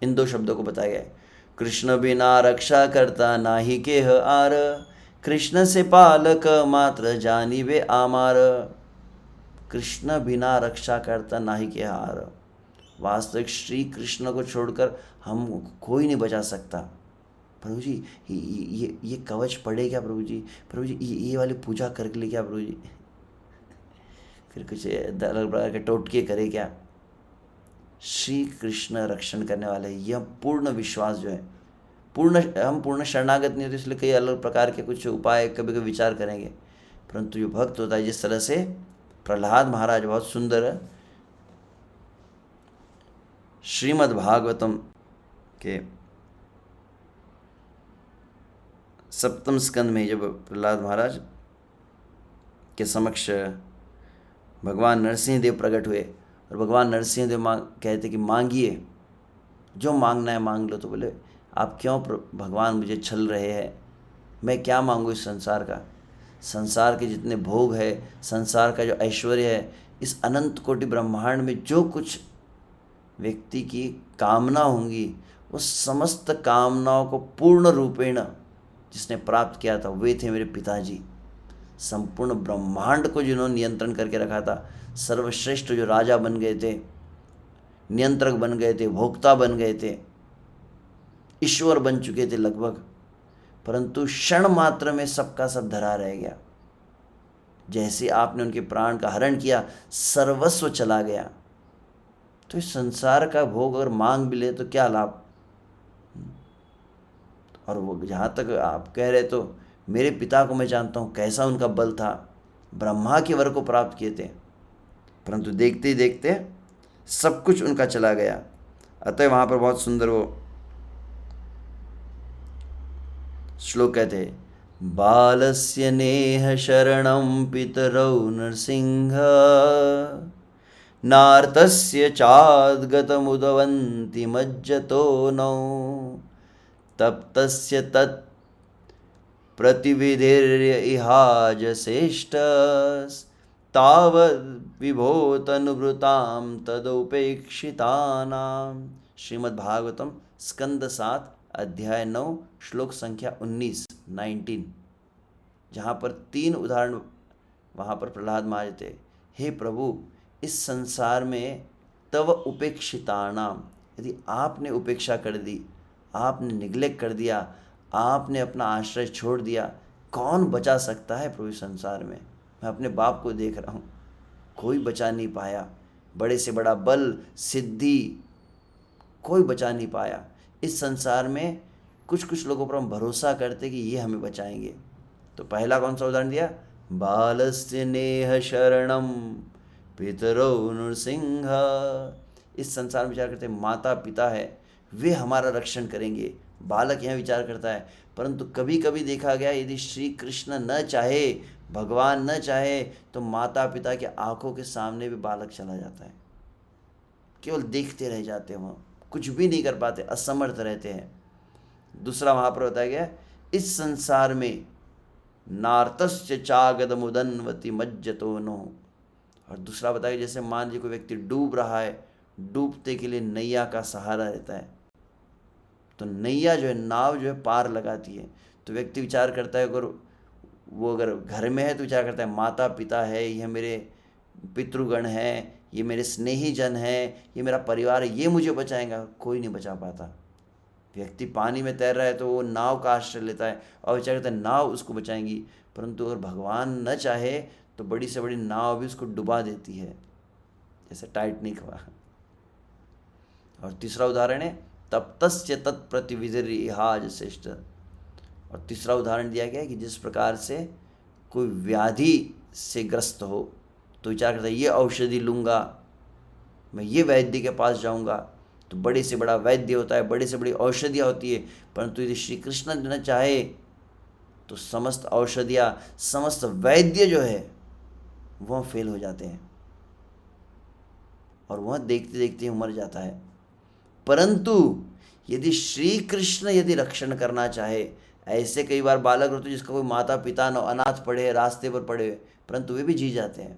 इन 2 शब्दों को बताया गया है। कृष्ण बिना रक्षा करता नाही के आर, कृष्ण से पालक मात्र जानी वे आमार। कृष्ण बिना रक्षा करता नाही के हार, वास्तविक श्री कृष्ण को छोड़कर हम कोई नहीं बचा सकता। प्रभु जी ये कवच पढ़े क्या? प्रभु जी ये वाली पूजा कर ले क्या? प्रभु जी फिर कुछ अलग प्रकार के टोटके करे क्या? श्री कृष्ण रक्षण करने वाले, यह पूर्ण विश्वास जो है, हम पूर्ण शरणागत नहीं होते, इसलिए कई अलग प्रकार के कुछ उपाय कभी कभी विचार करेंगे। परंतु जो भक्त होता है, जिस तरह से प्रहलाद महाराज बहुत सुंदर श्रीमद् भागवतम के 7वें स्कंद में जब प्रहलाद महाराज के समक्ष भगवान नरसिंह देव प्रकट हुए और भगवान नरसिंह देव कहते कि मांगिए, जो मांगना है मांग लो। तो बोले आप क्यों भगवान मुझे छल रहे हैं, मैं क्या मांगूँ इस संसार का? संसार के जितने भोग है, संसार का जो ऐश्वर्य है, इस अनंत कोटि ब्रह्मांड में जो कुछ व्यक्ति की कामना होंगी, उस समस्त कामनाओं को पूर्ण रूपेण जिसने प्राप्त किया था वे थे मेरे पिताजी। संपूर्ण ब्रह्मांड को जिन्होंने नियंत्रण करके रखा था, सर्वश्रेष्ठ जो राजा बन गए थे, नियंत्रक बन गए थे, भोक्ता बन गए थे, ईश्वर बन चुके थे लगभग, परंतु क्षण मात्र में सबका सब धरा रह गया। जैसे आपने उनके प्राण का हरण किया, सर्वस्व चला गया। तो इस संसार का भोग अगर मांग भी ले तो क्या लाभ? और वो जहाँ तक आप कह रहे, तो मेरे पिता को मैं जानता हूँ, कैसा उनका बल था, ब्रह्मा के वर को प्राप्त किए थे, परंतु देखते ही देखते सब कुछ उनका चला गया। अतः वहाँ पर बहुत सुंदर वो श्लोक कहते हैं, बालस्य नेह शरणं पितरौ नरसिंह, नार्तस्य चाद्गतमुदवन्ति मज्जतो नौ, तप्तस्य तत् प्रतिविधिर्य इहाजसेष्टस्, तावद् विभोतनुभृतां तदुपेक्षितानां। श्रीमद्भागवतम स्कंद 7 अध्याय 9 श्लोक संख्या 19, जहाँ पर 3 उदाहरण वहाँ पर प्रहलाद महाराज थे। हे प्रभु, इस संसार में तव उपेक्षितानाम, यदि आपने उपेक्षा कर दी, आपने निग्लेक्ट कर दिया, आपने अपना आश्रय छोड़ दिया, कौन बचा सकता है प्रभु संसार में? मैं अपने बाप को देख रहा हूँ, कोई बचा नहीं पाया। बड़े से बड़ा बल, सिद्धि, कोई बचा नहीं पाया। इस संसार में कुछ कुछ लोगों पर हम भरोसा करते कि ये हमें बचाएंगे। तो पहला कौन सा उदाहरण दिया? बालस्य नेह शरणम पितरौ नृसिंह। इस संसार में विचार करते हैं माता पिता है, वे हमारा रक्षण करेंगे। बालक यहाँ विचार करता है। परंतु कभी कभी देखा गया यदि श्री कृष्ण न चाहे, भगवान न चाहे, तो माता पिता के आंखों के सामने भी बालक चला जाता है। केवल देखते रह जाते हैं, वहाँ कुछ भी नहीं कर पाते, असमर्थ रहते हैं। दूसरा वहाँ पर बताया गया, इस संसार में नार्तस्य चागदमुदन्वति मज्जतो नो। और दूसरा बताया जैसे मान लीजिए कोई व्यक्ति डूब रहा है, डूबते के लिए नैया का सहारा रहता है। तो नैया जो है, नाव जो है पार लगाती है। तो व्यक्ति विचार करता है, अगर घर में है तो विचार करता है माता पिता है, यह मेरे पितृगण हैं, ये मेरे स्नेही जन हैं, ये मेरा परिवार है, ये मुझे बचाएगा। कोई नहीं बचा पाता। व्यक्ति पानी में तैर रहा है तो वो नाव का आश्रय लेता है और विचार करता है नाव उसको बचाएंगी। परंतु अगर भगवान न चाहे तो बड़ी से बड़ी नाव भी उसको डुबा देती है, जैसे टाइटनिक हुआ। और तीसरा उदाहरण है तप्तस्य तत्प्रतिविधिरिहाज श्रेष्ठ। और तीसरा उदाहरण दिया गया है कि जिस प्रकार से कोई व्याधि से ग्रस्त हो तो विचार करता है ये औषधि लूँगा, मैं ये वैद्य के पास जाऊँगा। तो बड़े से बड़ा वैद्य होता है, बड़े से बड़ी औषधियाँ होती है। परंतु यदि श्री कृष्ण न चाहे तो समस्त औषधियाँ, समस्त वैद्य जो है वह फेल हो जाते हैं और वह देखते देखते मर जाता है। परंतु यदि श्री कृष्ण यदि रक्षण करना चाहे, ऐसे कई बार बालक होते जिसका कोई माता पिता न, अनाथ पड़े, रास्ते पर पड़े, परंतु वे भी जी जाते हैं।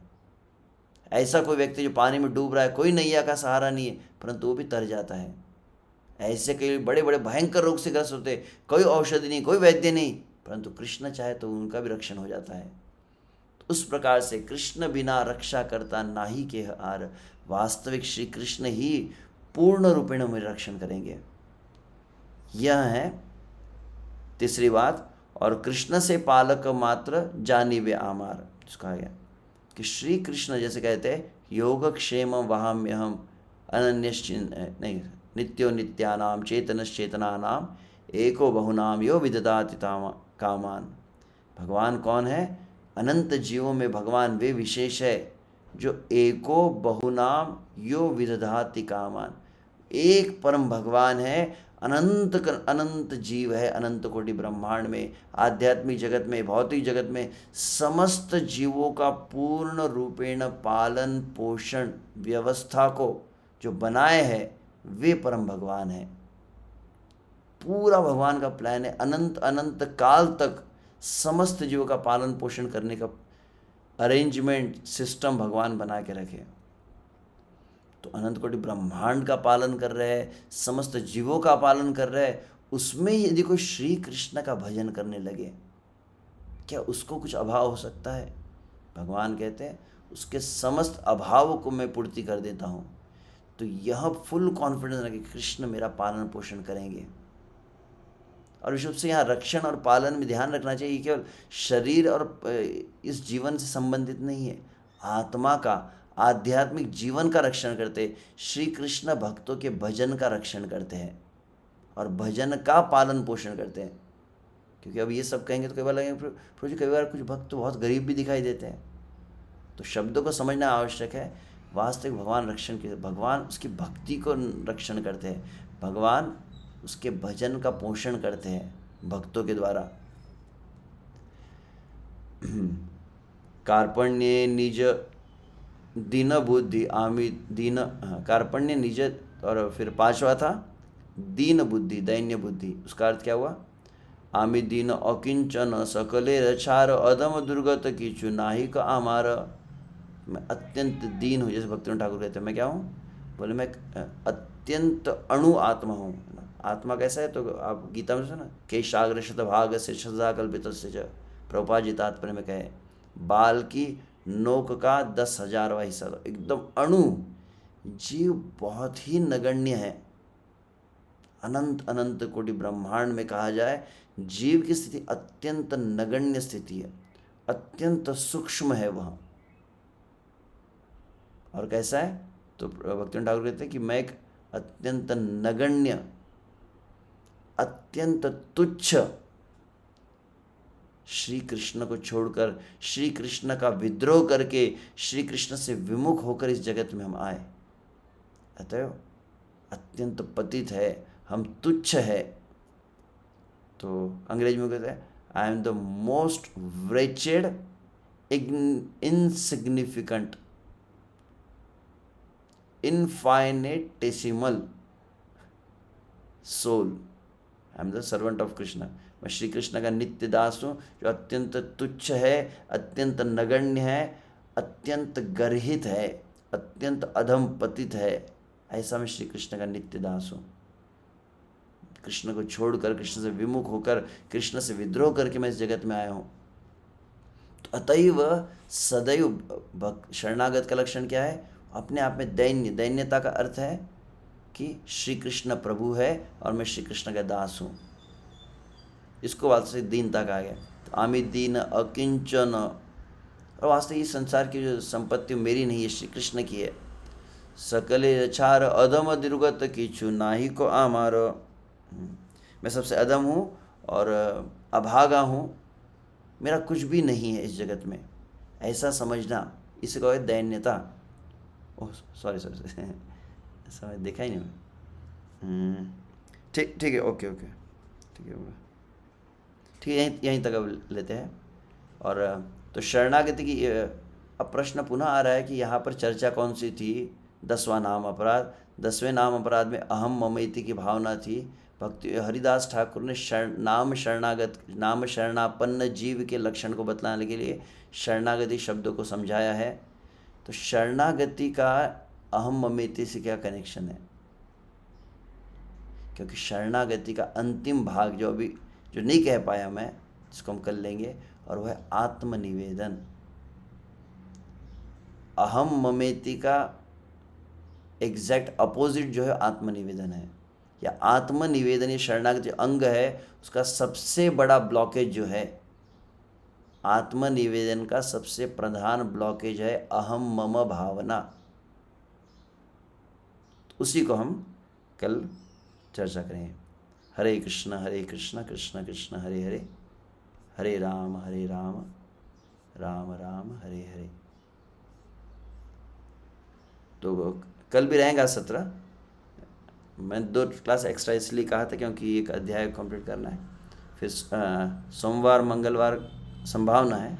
ऐसा कोई व्यक्ति जो पानी में डूब रहा है, कोई नैया का सहारा नहीं है, परंतु वो भी तर जाता है। ऐसे कई बड़े बड़े भयंकर रोग से ग्रस्त होते, कोई औषधि नहीं, कोई वैद्य नहीं, परंतु कृष्ण चाहे तो उनका भी रक्षण हो जाता है। तो उस प्रकार से कृष्ण बिना रक्षा करता नाही के हार। वास्तविक श्री कृष्ण ही पूर्ण रूपेण में रक्षण करेंगे। यह है तीसरी बात। और कृष्ण से पालक मात्र जानी वे आमार, कहा गया कि श्री कृष्ण जैसे कहते हैं योगक्षेम वहाम्यहम अनन्यश्चिन नहीं नित्यो नित्यानाम चेतनश्चेतनानाम एको बहुनाम यो विदधाति कामान। भगवान कौन है? अनंत जीवों में भगवान वे विशेष है जो एको बहुनाम यो विदधाति कामान। एक परम भगवान है, अनंत अनंत जीव है, अनंत कोटि ब्रह्मांड में, आध्यात्मिक जगत में, भौतिक जगत में समस्त जीवों का पूर्ण रूपेण पालन पोषण व्यवस्था को जो बनाए है वे परम भगवान है। पूरा भगवान का प्लान है, अनंत अनंत काल तक समस्त जीवों का पालन पोषण करने का अरेंजमेंट सिस्टम भगवान बना के रखे। तो अनंत कोटि ब्रह्मांड का पालन कर रहे हैं, समस्त जीवों का पालन कर रहे हैं। उसमें यदि कोई श्री कृष्ण का भजन करने लगे, क्या उसको कुछ अभाव हो सकता है? भगवान कहते हैं उसके समस्त अभावों को मैं पूर्ति कर देता हूँ। तो यह फुल कॉन्फिडेंस रखे कृष्ण मेरा पालन पोषण करेंगे। और विशुद्ध से यहाँ रक्षण और पालन में ध्यान रखना चाहिए, केवल शरीर और इस जीवन से संबंधित नहीं है, आत्मा का, आध्यात्मिक जीवन का रक्षण करते। श्री कृष्ण भक्तों के भजन का रक्षण करते हैं और भजन का पालन पोषण करते हैं। क्योंकि अब ये सब कहेंगे तो कई बार लगेंगे प्रभु जी, कई बार कुछ भक्त तो बहुत गरीब भी दिखाई देते हैं। तो शब्दों को समझना आवश्यक है। वास्तविक भगवान रक्षण के, भगवान उसकी भक्ति को रक्षण करते हैं, भगवान उसके भजन का पोषण करते हैं भक्तों के द्वारा। कार्पण्य निज दीन बुद्धि आमी दीन, कार्पण्य निज, और फिर पांचवा था दीन बुद्धि, दैन्य बुद्धि। उसका अर्थ क्या हुआ? आमी दीन अकिंचन सकले रछार अदम दुर्गत कीचु नाहिक आमार। मैं अत्यंत दीन हूँ, जैसे भक्ति ठाकुर कहते हैं। मैं क्या हूँ? बोले मैं अत्यंत अणु आत्मा हूँ। आत्मा कैसा है? तो आप गीता में सुना, केशाग्र शतभाग से सदा कल्पित से प्रभुपाद जी तात्पर्य में कहे बाल की नोक का 10,000वां हिस्सा, एकदम अणु। जीव बहुत ही नगण्य है। अनंत अनंत कोटि ब्रह्मांड में कहा जाए जीव की स्थिति अत्यंत नगण्य स्थिति है। अत्यंत सूक्ष्म है वह। और कैसा है? तो भक्तिविनोद ठाकुर कहते हैं कि मैं एक अत्यंत नगण्य, अत्यंत तुच्छ श्री कृष्ण को छोड़कर, श्री कृष्ण का विद्रोह करके, श्री कृष्ण से विमुख होकर इस जगत में हम आए। अतएव अत्यंत पतित है, हम तुच्छ है। तो अंग्रेजी में कहते हैं आई am the most wretched, insignificant, infinitesimal soul, I am the servant of Krishna. मैं श्री कृष्ण का नित्य दास हूँ, जो अत्यंत तुच्छ है, अत्यंत नगण्य है, अत्यंत गर्हित है, अत्यंत अधम पतित है। ऐसा मैं श्री कृष्ण का नित्य दास हूँ। कृष्ण को छोड़कर, कृष्ण से विमुख होकर, कृष्ण से विद्रोह करके मैं इस जगत में आया हूँ। तो अतएव सदैव शरणागत का लक्षण क्या है? अपने आप में दैन्य, दैन्यता का अर्थ है कि श्री कृष्ण प्रभु है और मैं श्री कृष्ण का दास हूँ। इसको वास्तव से दीनता कहा गया। तो आमी दीन अकिंचन, और वास्तव इस संसार की जो संपत्ति मेरी नहीं है, श्री कृष्ण की है। सकले छार अधम दुर्गत किचु नाही को आमार, मैं सबसे अधम हूँ और अभागा हूँ, मेरा कुछ भी नहीं है इस जगत में, ऐसा समझना, इसे कहो दैन्यता। ओह सॉरी समझ देखा ही नहीं मैं। ठीक ठीक है, ओके ओके, ठीक है ठीक है, यहीं तक अब लेते हैं। और तो शरणागति की अब प्रश्न पुनः आ रहा है कि यहाँ पर चर्चा कौन सी थी? 10वां नाम अपराध। 10वें नाम अपराध में अहम ममैति की भावना थी। भक्ति हरिदास ठाकुर ने नाम शरणापन्न जीव के लक्षण को बतलाने के लिए शरणागति शब्दों को समझाया है। तो शरणागति का अहम ममैति से क्या कनेक्शन है? क्योंकि शरणागति का अंतिम भाग जो नहीं कह पाया मैं, जिसको हम कर लेंगे, और वह है आत्मनिवेदन। अहम ममेति का एग्जैक्ट अपोजिट जो है आत्मनिवेदन है, या आत्मनिवेदन, ये शरणागति अंग है, उसका सबसे बड़ा ब्लॉकेज जो है, आत्मनिवेदन का सबसे प्रधान ब्लॉकेज है अहम मम भावना। उसी को हम कल चर्चा करेंगे। हरे कृष्ण कृष्ण कृष्ण हरे हरे, हरे राम राम राम हरे हरे। तो कल भी रहेगा 17। मैं 2 क्लास एक्स्ट्रा इसलिए कहा था क्योंकि एक अध्याय कंप्लीट करना है। फिर सोमवार मंगलवार संभावना है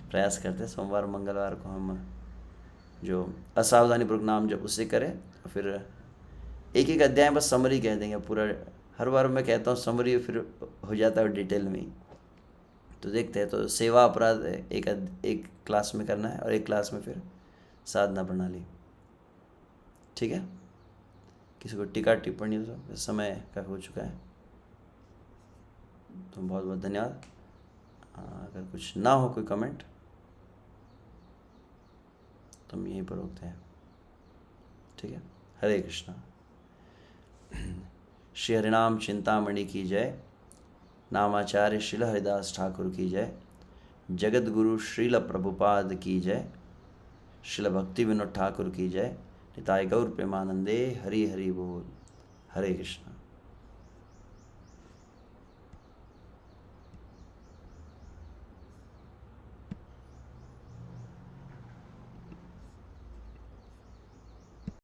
प्रयास करते हैं सोमवार मंगलवार को हम जो असावधानीपूर्वक नाम जब उसे करें, और फिर एक एक अध्याय बस समरी कह देंगे पूरा। हर बार मैं कहता हूँ समरी, फिर हो जाता है डिटेल में ही। तो देखते हैं। तो सेवा अपराध एक क्लास में करना है, और एक क्लास में फिर साधना प्रणाली। ठीक है, किसी को टीका टिप्पणी हो तो समय काफ़ी हो चुका है, तो बहुत बहुत धन्यवाद। अगर कुछ ना हो कोई कमेंट तो हम यहीं पर रोकते हैं। ठीक है, हरे कृष्णा। श्री हरिनाम चिंतामणि की जय। नामाचार्य श्रील हरिदास ठाकुर की जय। जगत गुरु श्रील प्रभुपाद की जय। श्रील भक्ति विनोद ठाकुर की जय। निताय गौर प्रेमानंदे। हरि हरि बोल। हरे कृष्णा।